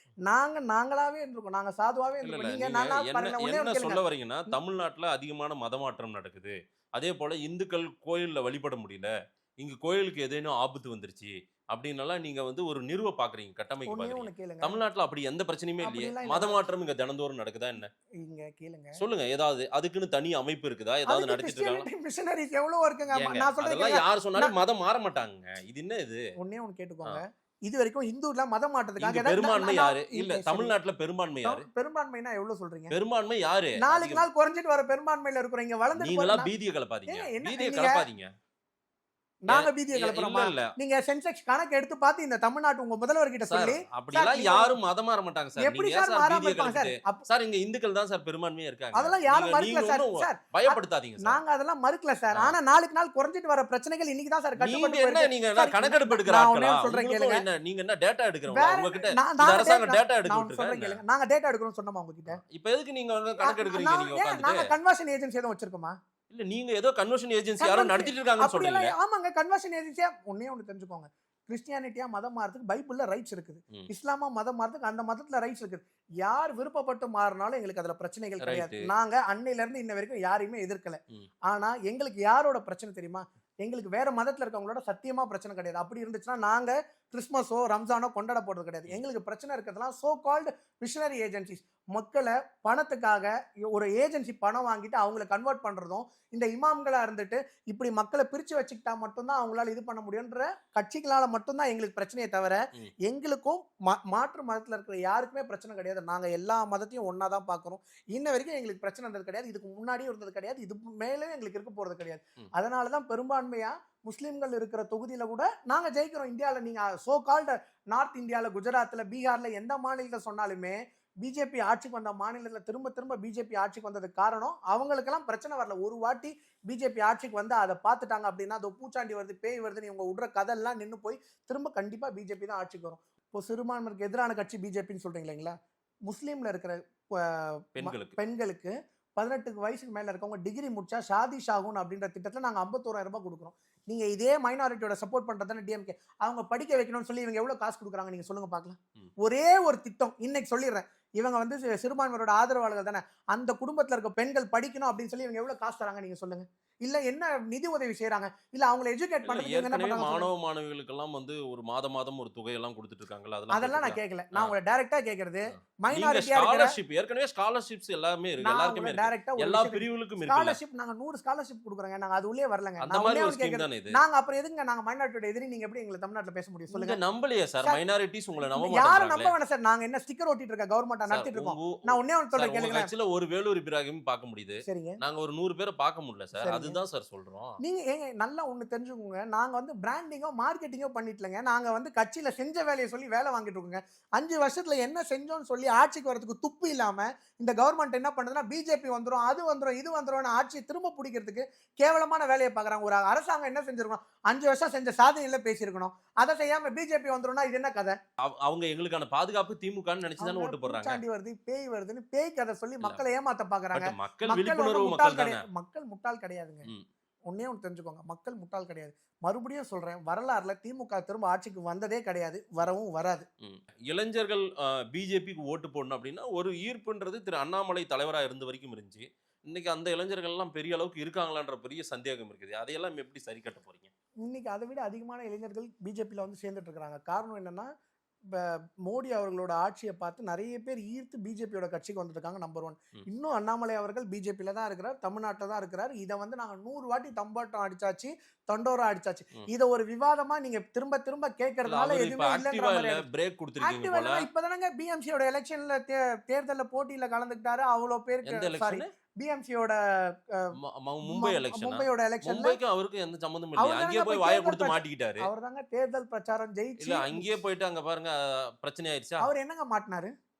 நாங்களாவே இருந்திருக்கோம், நாங்க சாதுவாவே இருந்திருக்கோம். நீங்க நானா பாருங்க, என்ன சொல்ல வரீங்கன்னா, தமிழ்நாட்டுல அதிகமான மதமாற்றம் நடக்குது. அதே போல இந்துக்கள் கோயில்ல வழிபட முடியல, இங்க கோயிலுக்கு ஏதேனும் ஆபத்து வந்துருச்சு அப்படின்னலாம் நீங்க வந்து ஒரு நிறுவ பாக்குறீங்க, கட்டமைக்க ஒண்ணே ஒண்ணு பாக்குறீங்க. கேளுங்க, தமிழ்நாட்டுல அப்படி எந்த பிரச்சனையுமே இல்லையே. அப்படிலாம் இல்ல. மதமாற்றம் இங்க தினந்தோறும் நடக்குதா என்ன? இங்க கேளுங்க, சொல்லுங்க. ஏதாவது அதுக்குன்னு தனி அமைப்பு இருக்குதா? ஏதாவது நடத்திட்டு இருக்காங்க? கிறிஸ்டியானிட்டி மிஷனரிஸ் எவ்வளவு இருக்குங்க. ஏங்க, நான் சொல்றது அதெல்லாம் கேளுங்க. யார் சொன்னாலும் மதம் மாற மாட்டாங்க. இது என்ன இது? ஒண்ணே ஒண்ணு கேட்டுக்கோங்க, இது வரைக்கும் இந்துல மதம் மாற்றத்துக்காக இங்க பெரும்பான்மை யாரு? இல்ல, தமிழ்நாட்டுல பெரும்பான்மை யாரு? பெரும்பான்மைனா எவ்வளவு சொல்றீங்க? பெரும்பான்மை யாரு? நாளுக்கு நாள் குறைஞ்சிட்டு வர பெரும்பான்மையில இருக்கிறோம். இங்க வளர்ந்துட்டு நீங்களா போறோம். பீதியை கலப்பாதீங்க, என்ன பீதியை நீங்க- கலப்பாதீங்க. நாங்க பீதியை கிளப்புறோமா? இல்ல நீங்க சென்செக்ஸ் கணக்கு எடுத்து பார்த்து இந்த தமிழ்நாட்டு உங்க முதல்வர் கிட்ட சார், சொல்லி அப்படியெல்லாம் சார், யாரும் மதம் மாற மாட்டாங்க சார். எப்படி நீங்க ஏன் சார் சார் மாறாம பீதியை இருப்பாங்க சார்? கலப்புது? சார், இங்க இந்துக்கள் தான் சார் பெரும்பான்மையா இருக்காங்க. அதெல்லாம் யாரும் நீங்க மறுக்கல சார். ஒண்ணும் சார், பயப்படுத்தாதீங்க சார். நாங்க அதெல்லாம் மறுக்கல சார். ஆனா நாளுக்கு நாள் குறைஞ்சிட்டு வர பிரச்சனைகள் இன்னைக்கு தான் சார் நீங்க கட்டுப்பட்டு என்ன, வருது. நீங்க சார், என்ன கணக்கெடுப்பு எடுக்கிற நான் ஆட்களா? ஒண்ணே சொல்றேன் உங்களுக்கும் கேளுங்க. என்ன, நீங்க என்ன டேட்டா எடுக்கிறவங்க? வேற- உங்ககிட்ட நான் இந்த அரசாங்கம் டேட்டா எடுக்க நான் சொல்றேன் விட்டுருக்கா? கேளுங்க. நாங்க டேட்டா எடுக்கணும்னு சொன்னோமா உங்ககிட்ட? இப்ப எதுக்கு நீங்க வந்து கணக்கு எடுக்கிறீங்க நீங்க நாங்க உட்கார்ந்துட்டு? கன்வர்ஷன் ஏஜென்சி எதுவும் வச்சிருக்கோமா? இல்ல, நீங்க ஏதோ கன்வர்ஷன் ஏஜென்சி யாரோ நடத்திட்டு இருக்காங்கன்னு அப்படியெல்லாம் சொல்றீங்க. ஆமாங்க, கன்வர்ஷன் ஏஜென்சியா. ஒண்ணே ஒண்ணு தெரிஞ்சுக்கோங்க, கிறிஸ்டியானிட்டியா மதம் மாறதுக்கு பைபிள்ல ரைட்ஸ் இருக்குது. ம். இஸ்லாமா மதம் மாறதுக்கு அந்த மதத்துல ரைட்ஸ் இருக்குது. யார் விருப்பப்பட்டு மாறினாலும் எங்களுக்கு அதுல பிரச்சனைகள் கிடையாது. Right. நாங்க அன்னையில இருந்து இன்ன வரைக்கும் யாரையுமே எதிர்க்கல. ம். ஆனா எங்களுக்கு யாரோட பிரச்சனை தெரியுமா? எங்களுக்கு வேற மதத்துல இருக்கவங்களோட சத்தியமா பிரச்சனை கிடையாது. அப்படி இருந்துச்சுன்னா நாங்க கிறிஸ்மஸோ ரம்ஜானோ கொண்டாட போறது கிடையாது. எங்களுக்கு பிரச்சனை இருக்கிறதுலாம் சோ கால்டு மிஷனரி ஏஜென்சிஸ். மக்களை பணத்துக்காக ஒரு ஏஜென்சி பணம் வாங்கிட்டு அவங்களை கன்வெர்ட் பண்றதும், இந்த இமாம்களா இருந்துட்டு இப்படி மக்களை பிரிச்சு வச்சுக்கிட்டா மட்டும்தான் அவங்களால இது பண்ண முடியும்ன்ற கட்சிகளால மட்டும்தான் எங்களுக்கு பிரச்சனையை தவிர ம். எங்களுக்கும் மாற்று மதத்துல இருக்கிற யாருக்குமே பிரச்சனை கிடையாது. நாங்க எல்லா மதத்தையும் ஒன்னா தான் பாக்குறோம். இன்ன வரைக்கும் எங்களுக்கு பிரச்சனை இருந்தது கிடையாது. இதுக்கு முன்னாடியும் இருந்தது கிடையாது. இது மேலே எங்களுக்கு இருக்க போறது கிடையாது. ம். அதனாலதான் பெரும்பான்மையா முஸ்லிம்கள் இருக்கிற தொகுதியில கூட நாங்க ஜெயிக்கிறோம். இந்தியாவில் நீங்க சோ கால்டு நார்த் இந்தியால, குஜராத்ல, பீகார்ல எந்த மாநிலத்தை சொன்னாலுமே பிஜேபி ஆட்சிக்கு வந்த மாநிலத்துல திரும்ப திரும்ப பிஜேபி ஆட்சிக்கு வந்ததுக்கு காரணம் அவங்களுக்கெல்லாம் பிரச்சனை வரல. ஒரு வாட்டி பிஜேபி ஆட்சிக்கு வந்து அதை பார்த்துட்டாங்க அப்படின்னா அது பூச்சாண்டி வருது, பேய் வருதுன்னு இவங்க விடுற கதெல்லாம் நின்று போய் திரும்ப கண்டிப்பா பிஜேபி தான் ஆட்சிக்கு வரும். இப்போ சிறுபான்மைக்கு எதிரான கட்சி பிஜேபின்னு சொல்றீங்க இல்லைங்களா? முஸ்லீம்ல இருக்கிற பெண்களுக்கு 18 வயசுக்கு மேல இருக்கவங்க டிகிரி முடிச்சா ஷாதி ஷாகுன் அப்படின்ற திட்டத்துல நாங்க 51,000 ரூபாய் கொடுக்குறோம். நீங்க இதே மைனாரிட்டியோட சப்போர்ட் பண்றதானே டிஎம்கே. அவங்க படிக்க வைக்கணும்னு சொல்லி இவங்க எவ்வளவு காசு கொடுக்குறாங்க நீங்க சொல்லுங்க பார்க்கலாம். ஒரே ஒரு திட்டம் இன்னைக்கு சொல்லிடுறேன், இவங்க வந்து சிறுபான்மையோட ஆதரவாளர்கள் தானே, அந்த குடும்பத்துல இருக்க பெண்கள் படிக்கணும் அப்படின்னு சொல்லி இவங்க எவ்வளவு காசு தராங்க நீங்க சொல்லுங்க. இல்ல என்ன நிதி உதவி செய்யறாங்க, இல்ல அவங்களை எஜுகேட் பண்றதுக்கு என்ன ஏற்கனவே பண்றாங்க? மாணவ மாணவிகளுக்கு எல்லாம் வந்து ஒரு மாதம் ஒரு தொகை எல்லாம் கொடுத்துட்டு இருக்காங்கல்ல, அதெல்லாம் நான் கேட்கல. நான் உங்களை டைரக்டா கேக்குறது, நீங்க மைனாரிட்டியா இருக்கிற ஸ்காலர்ஷிப், ஏற்கனவே ஸ்காலர்ஷிப்ஸ் எல்லாமே இருக்கு, எல்லாருக்குமே இருக்கு, டைரக்டா எல்லா பிரிவுகளுக்கும் இருக்கு. ஸ்காலர்ஷிப் நாங்க 100 ஸ்காலர்ஷிப் கொடுக்குறோங்க. நாங்க அது உள்ளே வரலங்க. அந்த மாதிரி ஒரு ஸ்கீம் தானே இது. நாங்க அப்புறம் எதுங்க நாங்க மைனாரிட்டியோட எதிரி, நீங்க எப்படி எங்களை தமிழ்நாட்டுல பேச முடியும் சொல்லுங்க? நீங்க நம்பலையே சார், சார், மைனாரிட்டிஸ் உங்களை நம்ப யாரும் மாட்டாங்களே. நம்ப வேணாம் சார். நாங்க என்ன ஸ்டிக்கர் ஒட்டிட்டு இருக்க கவர்மெண்ட் நடத்திட்டு இருக்கோம். நான் ஒண்ணே ஒன்னு சொல்றேன் கேளுங்க. கட்சியில ஒரு வேலூர் இப்ராஹிம் பார்க்க முடியுது, சரிங்க, நாங்க ஒரு 100 பேரை பார்க்க முடியல சார். சரிங்க. அதுதான் சார் சொல்றோம். நீங்க ஏங்க நல்லா ஒண்ணு தெரிஞ்சுக்கோங்க, நாங்க வந்து பிராண்டிங்கோ மார்க்கெட்டிங்கோ பண்ணிட்டலங்க. நாங்க வந்து கட்சியில செஞ்ச வேலையை சொல்லி வேலை வாங்கிட்டு இருக்கோங்க. 5 வருஷத்துல என்ன செஞ்சோம்னு சொல்லி ஆட்சிக்கு வரதுக்கு துப்பு இல்லாம இந்த கவர்மெண்ட் என்ன பண்ணுதுன்னா பிஜேபி வந்துரும், அது வந்துரும், இது வந்துரும், ஆட்சியை திரும்ப பிடிக்கிறதுக்கு கேவலமான வேலையை பாக்குறாங்க. ஒரு அரசாங்கம் என்ன செஞ்சிருக்கணும்? 5 வருஷம் செஞ்ச சாதனையில பேசியிருக்கணும். அதை செய்யாம பிஜேபி வந்துரும்னா இது என்ன கதை? அவங்க எங்களுக்கான பாதுகாப்பு திமுகன்னு நினைச்சுதானே ஓட்டு போடுறாங்க. பூச்சாண்டி வருது, பேய் வருதுன்னு பேய் கதை சொல்லி மக்களை ஏமாத்த பாக்குறாங்க. பட் மக்கள் விழிப்புணர்வு மக்கள் தானே. மக்கள் முட்டாள் கிடையாதுங்க. ஒன்னே ஒன்று தெரிஞ்சுக்கோங்க, மக்கள் முட்டாள் கிடையாது. மறுபடியும் சொல்றேன், வரலாறுல திமுக திரும்ப ஆட்சிக்கு வந்ததே கிடையாது, வரவும் வராது. இளைஞர்கள் பிஜேபிக்கு ஓட்டு போடணும் அப்படின்னா ஒரு ஈர்ப்புன்றது திரு அண்ணாமலை தலைவராக இருந்த வரைக்கும் இருந்துச்சு. இன்னைக்கு அந்த இளைஞர்கள் எல்லாம் பெரிய அளவுக்கு இருக்காங்களான்ற பெரிய சந்தேகம் இருக்குது. அதையெல்லாம் எப்படி சரி கட்ட போறீங்க? இன்னைக்கு அதை விட அதிகமான இளைஞர்கள் பிஜேபியில் வந்து சேர்ந்துட்டு இருக்கிறாங்க. காரணம் என்னன்னா, மோடி அவர்களோட ஆட்சியை பார்த்து நிறைய பேர் ஈர்த்து பிஜேபியோட கட்சிக்கு வந்துருக்காங்க. நம்பர் 1. இன்னும் அண்ணாமலை அவர்கள் பிஜேபியில தான் இருக்கிறார், தமிழ்நாட்டில் தான் இருக்கிறார். இதை வந்து நாங்க 100 வாட்டி தம்பாட்டம் அடிச்சாச்சு, தண்டோரா அடிச்சாச்சு. இதை ஒரு விவாதமா நீங்க திரும்ப திரும்ப கேட்கறதுனால எதுவுமே இல்லைன்ற பிரேக் கொடுத்திருக்கீங்க போல. இப்பதானங்க பிஎம்சியோட எலெக்ஷன்ல தேர்தல்ல போட்டியில கலந்துக்கிட்டாரு. அவ்வளவு பேருக்கு சாரி பிஎம்சியோட மும்பையோட எலெக்ஷன் மும்பைக்கு அவருக்கு எந்த சம்பந்தமும் இல்லை. அங்கேயே போய் வாயை கொடுத்து மாட்டிக்கிட்டாரு. அவர் தாங்க தேர்தல் பிரச்சாரம் ஜெயிச்சு இல்ல அங்கேயே போயிட்டு அங்க பாருங்க பிரச்சனை ஆயிடுச்சா. அவர் என்னங்க மாட்டினாரு?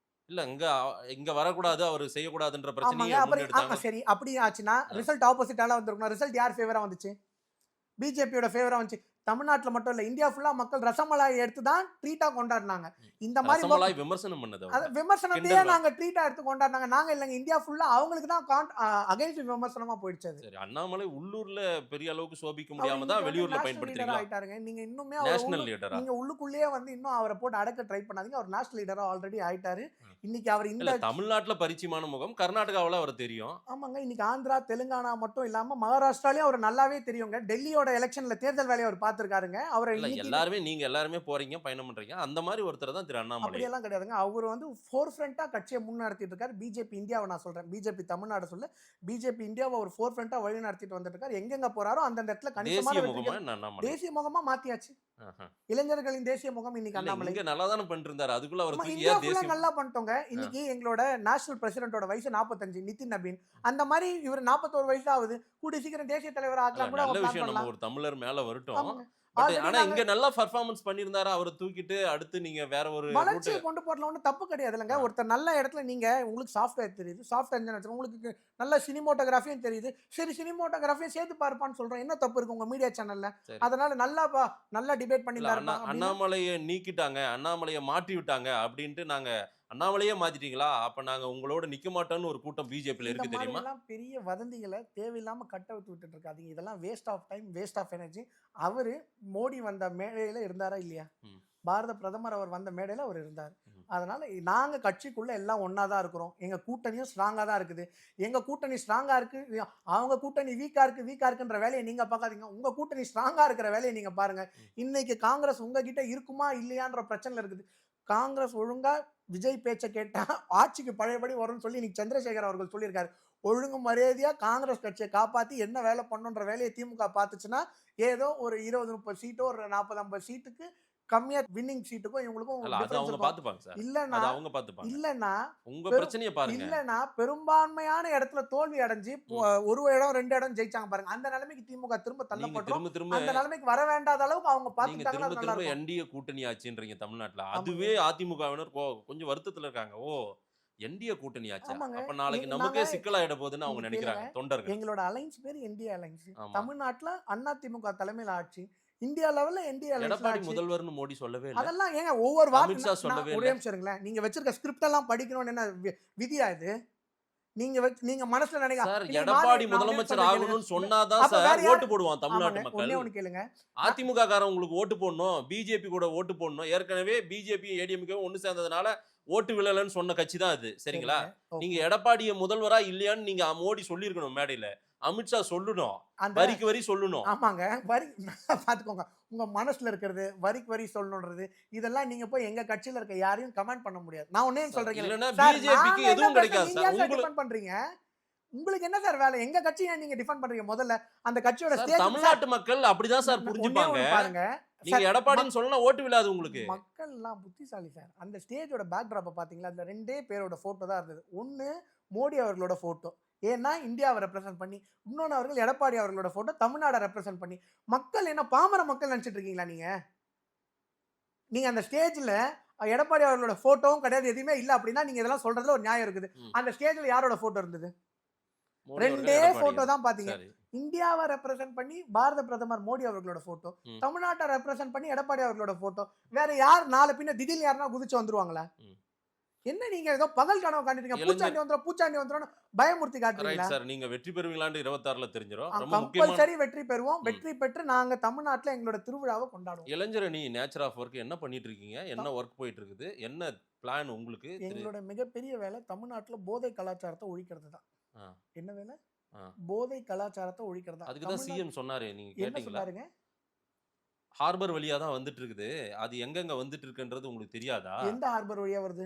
இல்ல இங்க வரக்கூடாது, அவர் செய்யக்கூடாதுன்ற பிரச்சனையை அப்புறம் முன்னெடுத்தாங்க. சரி அப்படி ஆச்சுன்னா ரிசல்ட் ஆப்போசிட்டால வந்திருக்கணும். ரிசல்ட் யார் ஃபேவரா வந்துச்சு? பிஜேபியோட ஃபேவரா வந்துச்சு. தமிழ்நாட்டுல மட்டும் இல்ல, இந்தியா ஃபுல்லா மக்கள் ரசமலாய் எடுத்து தான் ட்ரீட்டா கொண்டாடினாங்க. இந்த மாதிரி ரசமலாய் விமர்சனம் பண்ணது, விமர்சனத்தையே நாங்க ட்ரீட்டா எடுத்து கொண்டாடினாங்க. நாங்க இல்லங்க, இந்தியா ஃபுல்லா அவங்களுக்கு தான் அகைன்ஸ்ட் விமர்சனமா போயிடுச்சு. சரி, அண்ணாமலை உள்ளூர்ல பெரிய அளவுக்கு சோபிக்க முடியாம தான் வெளியூர்ல பயன்படுத்திட்டாங்க. ஆயிட்டாருங்க. நீங்க இன்னுமே நேஷனல் லீடரா நீங்க உள்ளுக்குள்ளேயே வந்து இன்னும் அவரை போட்டு அடக்க ட்ரை பண்ணாதீங்க. அவர் நேஷனல் லீடரா ஆல்ரெடி ஆயிட்டாரு. இன்னைக்கு அவர் இந்த தமிழ்நாட்டுல பரிச்சயமான முகம், கர்நாடகாவுல அவர் தெரியும். ஆமாங்க, இன்னைக்கு ஆந்திரா தெலுங்கானா மட்டும் இல்லாம மகாராஷ்டிராலயும் அவர் நல்லாவே தெரியுங்க. டெல்லியோட எலெக்ஷன்ல தேர்தல் வேலையை அவர் பார்த்திருக்காருங்க. அவர் எல்லாருமே நீங்க எல்லாருமே போறீங்க, பயணம் பண்றீங்க. அந்த மாதிரி ஒருத்தர் தான் திரு அண்ணாமலை. அப்படி எல்லாம் கிடையாதுங்க. அவர் வந்து ஃபோர் ஃப்ரண்டா கட்சியை முன்னெடுத்திட்டு இருக்காரு. பிஜேபி இந்தியாவை நான் சொல்றேன், பிஜேபி தமிழ்நாடு சொல்ல, பிஜேபி இந்தியாவை ஒரு ஃபோர் ஃப்ரண்டா வழி நடத்திட்டு வந்துட்டு இருக்காரு. எங்கெங்க போறாரோ அந்த இடத்துல கணிசமான தேசிய முகமா மாத்தியாச்சு. இளைஞர்களின் தேசிய முகம் இன்னைக்கு அண்ணாமலை. இங்க நல்லா தான பண்ணிட்டு இருந்தாரு. அதுக்குள்ள அவர் இந்தியா ஃபுல்லா நல்லா பண்ணிட்டோங்க. இன்னைக்கு எங்களோட நேஷனல் பிரசிடென்ட்டோட வயசு 45, நிதின் நபீன். அந்த மாதிரி இவர் 41 வயசு ஆகுது. கூடிய சீக்கிரம் தேசிய தலைவர் ஆக்கலாம் கூட நல்ல விஷயம். நம்ம ஒரு தமிழர் மேல வரட்டும். ஆனா இங்க நல்லா பெர்ஃபார்மன்ஸ் பண்ணிருந்தாரு. அவரை தூக்கிட்டு அடுத்து நீங்க வேற ஒரு வளர்ச்சியை கொண்டு போறதுல ஒன்றும் தப்பு கிடையாது இல்லைங்க. ஒருத்தர் நல்ல இடத்துல நீங்க உங்களுக்கு சாஃப்ட்வேர் தெரியுது, சாஃப்ட்வேர் இன்ஜினியர் உங்களுக்கு நல்ல சினிமோட்டோகிராஃபியும் தெரியுது. சரி, சினிமோட்டோகிராஃபியும் சேர்த்து பார்ப்பான்னு சொல்றேன். என்ன தப்பு இருக்கு உங்க மீடியா சேனல்ல? அதனால நல்லா டிபேட் பண்ணிருந்தாரு. அண்ணாமலையை நீக்கிட்டாங்க, அண்ணாமலையை மாற்றி விட்டாங்க அப்படின்ட்டு நாங்க அண்ணாமலையே மாத்திட்டீங்களா, அப்ப நாங்க உங்களோட நிக்க மாட்டோம்னு ஒரு கூட்டம் பிஜேபியில இருக்கு தெரியுமா? பெரிய வதந்திகளை தேவையில்லாம கட்ட விட்டுட்டு இருக்காதீங்க. இதெல்லாம் waste of time, waste of energy. அவரு மோடி வந்த மேடையில இருந்தாரா இல்லையா? பாரத பிரதமர் அவர் வந்த மேடையில அவர் இருந்தார். அதனால நாங்க கட்சிக்குள்ள எல்லாம் ஒன்னாதான் இருக்கிறோம். எங்க கூட்டணியும் ஸ்ட்ராங்கா தான் இருக்குது. எங்க கூட்டணி ஸ்ட்ராங்கா இருக்கு, அவங்க கூட்டணி வீக்கா இருக்குன்ற வேலையை நீங்க பார்க்காதீங்க. உங்க கூட்டணி ஸ்ட்ராங்கா இருக்கிற வேலையை நீங்க பாருங்க. இன்னைக்கு காங்கிரஸ் உங்ககிட்ட இருக்குமா இல்லையான்ற பிரச்சனை இருக்குது. காங்கிரஸ் ஒழுங்கா விஜய் பேச்சை கேட்டா ஆட்சிக்கு பழையபடி வரும்னு சொல்லி இன்னைக்கு சந்திரசேகர் அவர்கள் சொல்லியிருக்காரு. ஒழுங்கு மரியாதையா காங்கிரஸ் கட்சியை காப்பாத்தி என்ன வேலை பண்ணுன்ற வேலையை திமுக பார்த்துச்சுன்னா ஏதோ ஒரு 20-30 சீட்டோ ஒரு 40-50 சீட்டுக்கு கம்மியா வின்னிங் சீட்டுக்கும் இவங்களுக்கும் இல்லன்னா பெரும்பான்மையான இடத்துல தோல்வி அடைஞ்சு ஒரு இடம் 2 இடம் ஜெயிச்சாங்க பாருங்க. அந்த நிலைமைக்கு திமுக திரும்ப தள்ளப்பட்டோம். அந்த நிலைமைக்கு வர வேண்டாத அளவுக்கு அவங்க பாத்துட்டாங்க. என்டிஏ கூட்டணி ஆச்சுன்றீங்க தமிழ்நாட்டுல. அதுவே அதிமுகவினர் கொஞ்சம் வருத்தத்துல இருக்காங்க. ஓ, என்டிஏ கூட்டணி ஆச்சு, அப்ப நாளைக்கு நமக்கே சிக்கலாயிட போகுதுன்னு அவங்க நினைக்கிறாங்க தொண்டர்கள். எங்களோட அலைன்ஸ் பேர் என்டிஏ அலைன்ஸ். தமிழ்நாட்டுல அதிமுக தலைமையில ஆட்சி. இந்தியா லெவல்ல என்டிஏ எடப்பாடி முதல்வர்னு மோடி சொல்லவே இல்லை. அதெல்லாம் ஏங்க ஒவ்வொரு வார்த்தை சொல்லவே இல்லை. ஒரே நிமிஷம், நீங்க வச்சிருக்க ஸ்கிரிப்ட் எல்லாம் படிக்கணும்னு என்ன விதியா இது? நீங்க மனசுல நினைக்க எடப்பாடி முதலமைச்சர் ஆகணும்னு சொன்னாதான் சார் ஓட்டு போடுவான் தமிழ்நாட்டு மக்கள். ஒண்ணு கேளுங்க, அதிமுக காரன் உங்களுக்கு ஓட்டு போடணும், பிஜேபி கூட ஓட்டு போடணும். ஏற்கனவே பிஜேபி ஏடிஎம்கே ஒண்ணு சேர்ந்ததுனால ஓட்டு விழலன்னு சொன்ன கட்சி தான் அது. சரிங்களா? நீங்க எடப்பாடிய முதல்வரா இல்லையான்னு நீங்க மோடி சொல்லிருக்கணும் மேடையில. அமித்ஷா சொல்லணும், வரிக்கு வரி சொல்லணும். ஆமாங்க, வரி பாத்துக்கோங்க. உங்க மனசுல இருக்கிறது வரிக்கு வரி சொல்லணும்ன்றது இதெல்லாம் நீங்க போய் எங்க கட்சியில இருக்க யாரையும் கமெண்ட் பண்ண முடியாது. நான் ஒன்னே சொல்றேன், இல்லன்னா பிஜேபிக்கு எதுவும் கிடைக்காது சார். உங்களுக்கு பண்றீங்க, உங்களுக்கு என்ன சார் வேலை? எங்க கட்சியை நீங்க டிஃபெண்ட் பண்றீங்க? முதல்ல அந்த கட்சியோட தமிழ்நாட்டு மக்கள் அப்படிதான் சார் புரிஞ்சுப்பாங்க. பாருங்க, நீங்க எடப்பாடின்னு சொல்லனா ஓட்டு விழாது உங்களுக்கு. மக்கள் எல்லாம் புத்திசாலி சார். அந்த ஸ்டேஜோட பேக்ட்ராப்ப பாத்தீங்களா? அதுல 2 பேரோட போட்டோ தான் இருந்தது. ஒன்னு மோடி அவர்களோட போட்டோ, ஏன்னா இந்தியாவை ரெப்ரசென்ட் பண்ணி. இன்னொன்று அவர்கள் எடப்பாடி அவர்களோட போட்டோ, தமிழ்நாடை ரெப்ரசென்ட் பண்ணி. மக்கள் என்ன பாமர மக்கள் நினைச்சிட்டு இருக்கீங்களா? நீங்க அந்த ஸ்டேஜ்ல எடப்பாடி அவர்களோட போட்டோவும் கிடையாது, எதுவுமே இல்லை அப்படின்னா நீங்க இதெல்லாம் சொல்றதுல ஒரு நியாயம் இருக்குது. அந்த ஸ்டேஜ்ல யாரோட போட்டோ இருந்தது? 2 போட்டோ தான் பாத்தீங்க. இந்தியாவை ரெப்ரசென்ட் பண்ணி பாரத பிரதமர் மோடி அவர்களோட போட்டோ, தமிழ்நாட்டை ரெப்ரசென்ட் பண்ணி எடப்பாடி அவர்களோட போட்டோ. வேற யார் நாளை பின்ன திடீர்னு யாருன்னா குதிச்சு வந்துருவாங்களா? என்ன நீங்க ஏதோ பகல் கனவு காட்டுறீங்க? பூச்சாண்டி வந்துரும் பயமுறுத்தி காட்டுறீங்களா சார்? நீங்க வெற்றி பெறுவீங்களான்னு 26ல தெரிஞ்சிரும். கம்பல்சரி வெற்றி பெறுவோம். வெற்றி பெற்று நாங்க தமிழ்நாட்டுல எங்களோட திருவிழாவை கொண்டாடுவோம். இளைஞரணி நேச்சர் ஆஃப் ஒர்க் என்ன பண்ணிட்டு இருக்கீங்க? என்ன ஒர்க் போயிட்டு இருக்குது? என்ன பிளான் உங்களுக்கு? எங்களோட மிகப்பெரிய வேலை தமிழ்நாட்டுல போதை கலாச்சாரத்தை ஒழிக்கிறது தான். என்ன வேலை? போதை கலாச்சாரத்தை ஒழிக்கிறது. அதுக்கு தான் சிஎம் சொன்னாரு, நீங்க கேட்டீங்களா? ஹார்பர் வழியா தான் வந்துட்டு இருக்குது. அது எங்கெங்க வந்துட்டு இருக்குன்றது உங்களுக்கு தெரியாதா? எந்த ஹார்பர் வழியா வருது?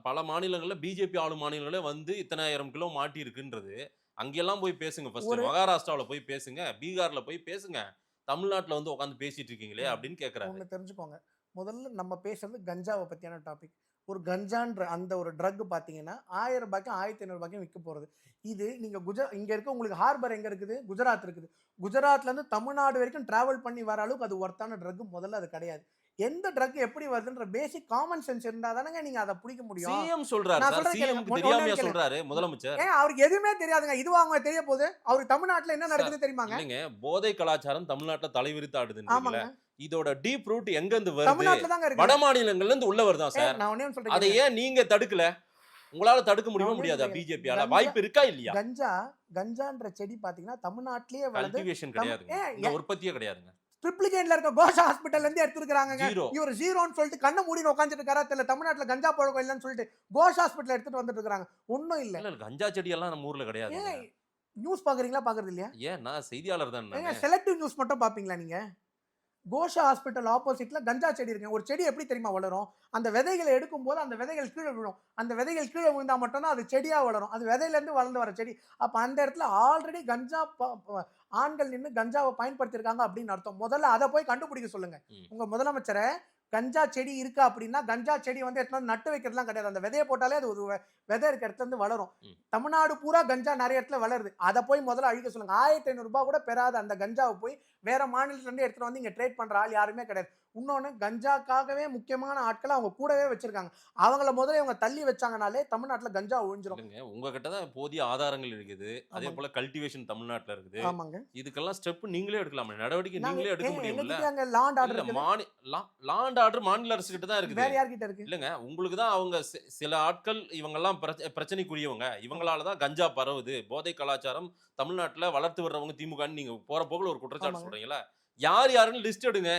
பல மாநிலங்கள்ல பிஜேபி ஆளும் மாநிலங்களே வந்து இத்தனை 1000 கிலோ மாட்டி இருக்குன்றது. அங்கெல்லாம் போய் பேசுங்க ஃபர்ஸ்ட். மகாராஷ்டிராவுல போய் பேசுங்க, பீகார்ல போய் பேசுங்க. தமிழ்நாட்டுல வந்து உட்காந்து பேசிட்டு இருக்கீங்களே அப்படின்னு கேக்குறாரு. ஒண்ணு தெரிஞ்சுக்கோங்க. முதல்ல நம்ம பேசுறது கஞ்சாவை பத்தியான டாபிக். ஒரு கஞ்சான்ற அந்த ஒரு ட்ரக் பார்த்தீங்கன்னா 1000 ரூபாய்க்கும் 1500 ரூபாய்க்கும் விற்க போகிறது. இது நீங்கள் இங்கே இருக்க உங்களுக்கு ஹார்பர் எங்கே இருக்குது? குஜராத் இருக்குது. குஜராத்லேருந்து தமிழ்நாடு வரைக்கும் ட்ராவல் பண்ணி வர அளவுக்கு அது ஒர்த்தான ட்ரக் முதல்ல அது கிடையாது. எந்த ட்ரக் எப்படி வருதுன்ற பேசிக் காமன் சென்ஸ் இருந்தா தானங்க நீங்க அதை பிடிக்க முடியும். சிஎம் சொல்றாரு சார், சிஎம் தெரியாமையா சொல்றாரு முதலமைச்சர்? அவருக்கு எதுவுமே தெரியாதுங்க. இதுவா அவங்க தெரிய போகுது? அவருக்கு தமிழ்நாட்டுல என்ன நடக்குது தெரியுமாங்க? இல்லைங்க, போதை கலாச்சாரம் தமிழ்நாட்டுல தலைவிரித்து ஆடுதுன்னு. ஆமாங்க. இதோட டீப் ரூட் எங்க இருந்து வருது? தமிழ்நாட்டுல தாங்க இருக்கு. வட மாநிலங்கள்ல இருந்து உள்ள வருதா சார்? நான் ஒண்ணே சொல்றேன். அதை ஏன் நீங்க தடுக்கல? உங்களால தடுக்க முடியாதா பிஜேபியால? வாய்ப்பு இருக்கா இல்லையா? கஞ்சான்ற செடி பாத்தீங்கன்னா தமிழ்நாட்டிலேயே வளருது. கல்டிவேஷன் கிடையாதுங்க, இந்த உற்பத்தியே கிடையாதுங்க. ட்ரிப்ளிகேட்ல இருக்க கோஷா ஹாஸ்பிடல்ல இருந்து எடுத்துருக்காங்க. இவர் ஜீரோன்னு சொல்லிட்டு கண்ண மூடின்னு உட்காந்துட்டு இருக்காரா தெரியல. தமிழ்நாட்டுல கஞ்சா பழக்கம் இல்லைன்னு சொல்லிட்டு கோஷா ஹாஸ்பிடல் எடுத்துட்டு வந்துட்டு இருக்காங்க. ஒன்னும் இல்ல. கஞ்சா செடி எல்லாம் நம்ம ஊர்ல கிடையாது. நியூஸ் பாக்குறீங்களா? பாக்குறது இல்லையா? ஏன் நான் செய்தியாளர் தான். செலக்டிவ் நியூஸ் மட்டும் பாப்பீங்களா நீங்க? கோஷா ஹாஸ்பிட்டல் ஆப்போசிட்ல கஞ்சா செடி இருக்கு. ஒரு செடி எப்படி தெரியுமா வளரும்? அந்த விதைகளை எடுக்கும் போது அந்த விதைகள் கீழே விழும். அந்த விதைகள் கீழே விழுந்தா மட்டும்தான் அது செடியா வளரும். அது விதையில இருந்து வளர்ந்து வர செடி. அப்ப அந்த இடத்துல ஆல்ரெடி கஞ்சா ஆண்கள் நின்று கஞ்சாவை பயன்படுத்திருக்காங்க அப்படின்னு அர்த்தம். முதல்ல அதை போய் கண்டுபிடிக்க சொல்லுங்க உங்க முதலமைச்சரை. கஞ்சா செடி இருக்கா அப்படின்னா கஞ்சா செடி வந்து எடுத்து நட்டு வைக்கிறதுலாம் கிடையாது. அந்த விதையை போட்டாலே அது ஒரு விதை இருக்க இடத்துல இருந்து வளரும். தமிழ்நாடு பூரா கஞ்சா நிறைய இடத்துல வளருது. அதை போய் முதல்ல அழிக்க சொல்லுங்க. 1500 ரூபாய் கூட பெறாத அந்த கஞ்சாவை போய் வேற மாநிலத்துல இருந்து எடுத்துட்டு வந்து இங்க ட்ரேட் பண்ற ஆள் யாருமே கிடையாது. இன்னொன்னு கஞ்சாக்காகவே முக்கியமான ஆட்களை அவங்க கூடவே வச்சிருக்காங்க. அவங்கள முதல்ல இவங்க தள்ளி வச்சாங்கனாலே தமிழ்நாட்டுல கஞ்சா ஒழிஞ்சிரும். உங்ககிட்ட தான் போதிய ஆதாரங்கள் இருக்குது. அதே போல கல்டிவேஷன் தமிழ்நாட்டுல இருக்குது. ஆமாங்க. இதுக்கெல்லாம் ஸ்டெப் நீங்களே எடுக்கலாம். நடவடிக்கை நீங்களே எடுக்க முடியும்ல. லாண்ட் ஆர்டர் லாண்ட் ஆர்டர் மாநில அரசு கிட்ட தான் இருக்குது. வேற யார்கிட்ட இருக்கு? இல்லங்க, உங்களுக்கு தான் அவங்க சில ஆட்கள் இவங்கெல்லாம் பிரச்சனைக்குரியவங்க. இவங்களால தான் கஞ்சா பரவுது, போதை கலாச்சாரம் தமிழ்நாட்டுல வளர்த்து வர்றவங்க திமுக நீங்க போற போக்குல ஒரு குற்றச்சாட்டு சொல்றீங்களா? யாருன்னு லிஸ்ட் எடுங்க.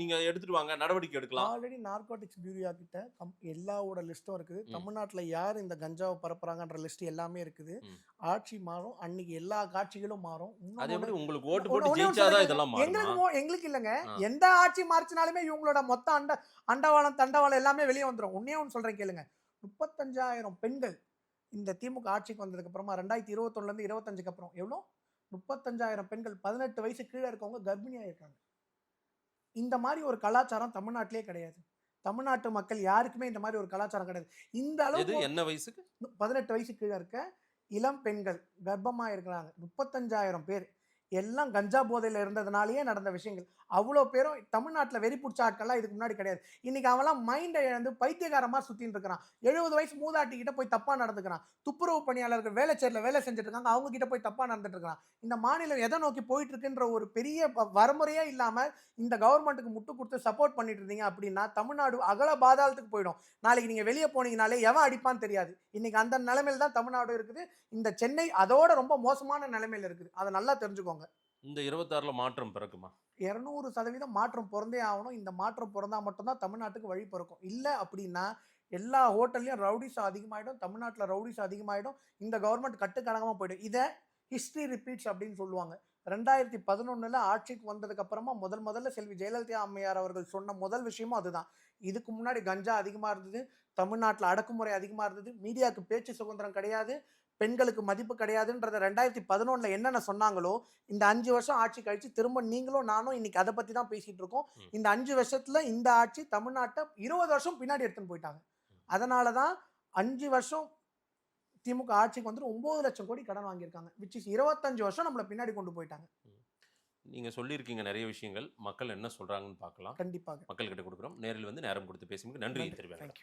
நீங்க எடுத்துட்டு வாங்க, நடவடிக்கை எடுக்கலாம். ஆல்ரெடி நார்கோட்டிக்ஸ் பியூரோ கிட்ட எல்லாவோட லிஸ்டும் இருக்குது. தமிழ்நாட்டுல யார் இந்த கஞ்சாவை பரப்புறாங்கன்ற லிஸ்ட் எல்லாமே இருக்குது. ஆட்சி மாறும், அன்னைக்கு எல்லா காட்சிகளும் மாறும். அதே மாதிரி உங்களுக்கு ஓட்டு போட்டு ஜெயிச்சாதான் இதெல்லாம் மாறும். எங்களுக்கு இல்லங்க, எந்த ஆட்சி மாறிச்சினாலுமே இவங்களோட மொத்த அண்டவாளம் தண்டவாளம் எல்லாமே வெளியே வந்துடும். ஒன்னே ஒன்று சொல்றேன் கேளுங்க. 35,000 பெண்கள் இந்த திமுக ஆட்சிக்கு வந்ததுக்கு அப்புறமா 2021 இருந்து 25க்கு அப்புறம் எவ்வளோ 35,000 பெண்கள் 18 வயசு கீழே இருக்கவங்க கர்ப்பிணியா இருக்காங்க. இந்த மாதிரி ஒரு கலாச்சாரம் தமிழ்நாட்டிலே கிடையாது. தமிழ்நாட்டு மக்கள் யாருக்குமே இந்த மாதிரி ஒரு கலாச்சாரம் கிடையாது. இந்த அளவுக்கு என்ன வயசுக்கு 18 வயசு கீழே இருக்க இளம் பெண்கள் கர்ப்பமா இருக்கிறாங்க 35,000 பேர். எல்லாம் கஞ்சா போதையில இருந்ததுனாலேயே நடந்த விஷயங்கள். அவ்வளோ பேரும் தமிழ்நாட்டில் வெறி பிடிச்ச ஆட்கள்லாம் இதுக்கு முன்னாடி கிடையாது. இன்னைக்கு அவன்லாம் மைண்டை இழந்து பைத்தியகாரமா சுத்தின்னு இருக்கிறான். 70 வயசு மூதாட்டி கிட்ட போய் தப்பா நடந்துக்கிறான். துப்புரவு பணியாளர்கள் வேலைச்சேரில் வேலை செஞ்சுட்டு இருக்காங்க, அவங்க கிட்ட போய் தப்பா நடந்துட்டு இருக்கிறான். இந்த மாநிலம் எதை நோக்கி போயிட்டு இருக்குன்ற ஒரு பெரிய வரமுறையே இல்லாம இந்த கவர்மெண்ட்டுக்கு முட்டு கொடுத்து சப்போர்ட் பண்ணிட்டு இருந்தீங்க அப்படின்னா தமிழ்நாடு அகல பாதாளத்துக்கு போயிடும். நாளைக்கு நீங்க வெளியே போனீங்கனாலே எவன் அடிப்பான்னு தெரியாது. இன்னைக்கு அந்த நிலைமையில தான் தமிழ்நாடு இருக்குது. இந்த சென்னை அதோட ரொம்ப மோசமான நிலைமையில இருக்குது. அதை நல்லா தெரிஞ்சுக்கோங்க. இந்த 26ல மாற்றம் பிறக்குமா? 200% மாற்றம் பிறந்தே ஆகணும். இந்த மாற்றம் பிறந்தா மட்டும்தான் தமிழ்நாட்டுக்கு வழி பிறக்கும். இல்லை அப்படின்னா எல்லா ஹோட்டல்லையும் ரவுடிஸ் அதிகமாயிடும். தமிழ்நாட்டில் ரவுடிஸ் அதிகமாயிடும். இந்த கவர்மெண்ட் கட்டுக்கடங்கமாக போயிடும். இதை ஹிஸ்டரி ரிப்பீட்ஸ் அப்படின்னு சொல்லுவாங்க. 2011 ஆட்சிக்கு வந்ததுக்கு அப்புறமா முதல்ல செல்வி ஜெயலலிதா அம்மையார் அவர்கள் சொன்ன முதல் விஷயமும் அதுதான். இதுக்கு முன்னாடி கஞ்சா அதிகமாக இருந்தது, தமிழ்நாட்டில் அடக்குமுறை அதிகமாக இருந்தது, மீடியாவுக்கு பேச்சு சுதந்திரம் கிடையாது, பெண்களுக்கு மதிப்பு கிடையாதுன்றத 2011 என்னென்ன சொன்னாங்களோ இந்த 5 வருஷம் ஆட்சி கழிச்சு திரும்ப நீங்களும் நானும் இன்னைக்கு அதை பத்தி தான் பேசிட்டு இருக்கோம். இந்த 5 வருஷத்துல இந்த ஆட்சி தமிழ்நாட்டை 20 வருஷம் பின்னாடி எடுத்துன்னு போயிட்டாங்க. அதனாலதான் 5 வருஷம் திமுக ஆட்சிக்கு வந்து 9 லட்சம் கோடி கடன் வாங்கியிருக்காங்க. which is 25 வருஷம் நம்மளை பின்னாடி கொண்டு போயிட்டாங்க. நீங்க சொல்லியிருக்கீங்க நிறைய விஷயங்கள். மக்கள் என்ன சொல்றாங்கன்னு பார்க்கலாம். கண்டிப்பாக மக்கள் கிட்ட கொடுக்குறோம். நேரில் வந்து நேரம் கொடுத்து பேசும்போது நன்றி தெரிவிக்கிறேன்.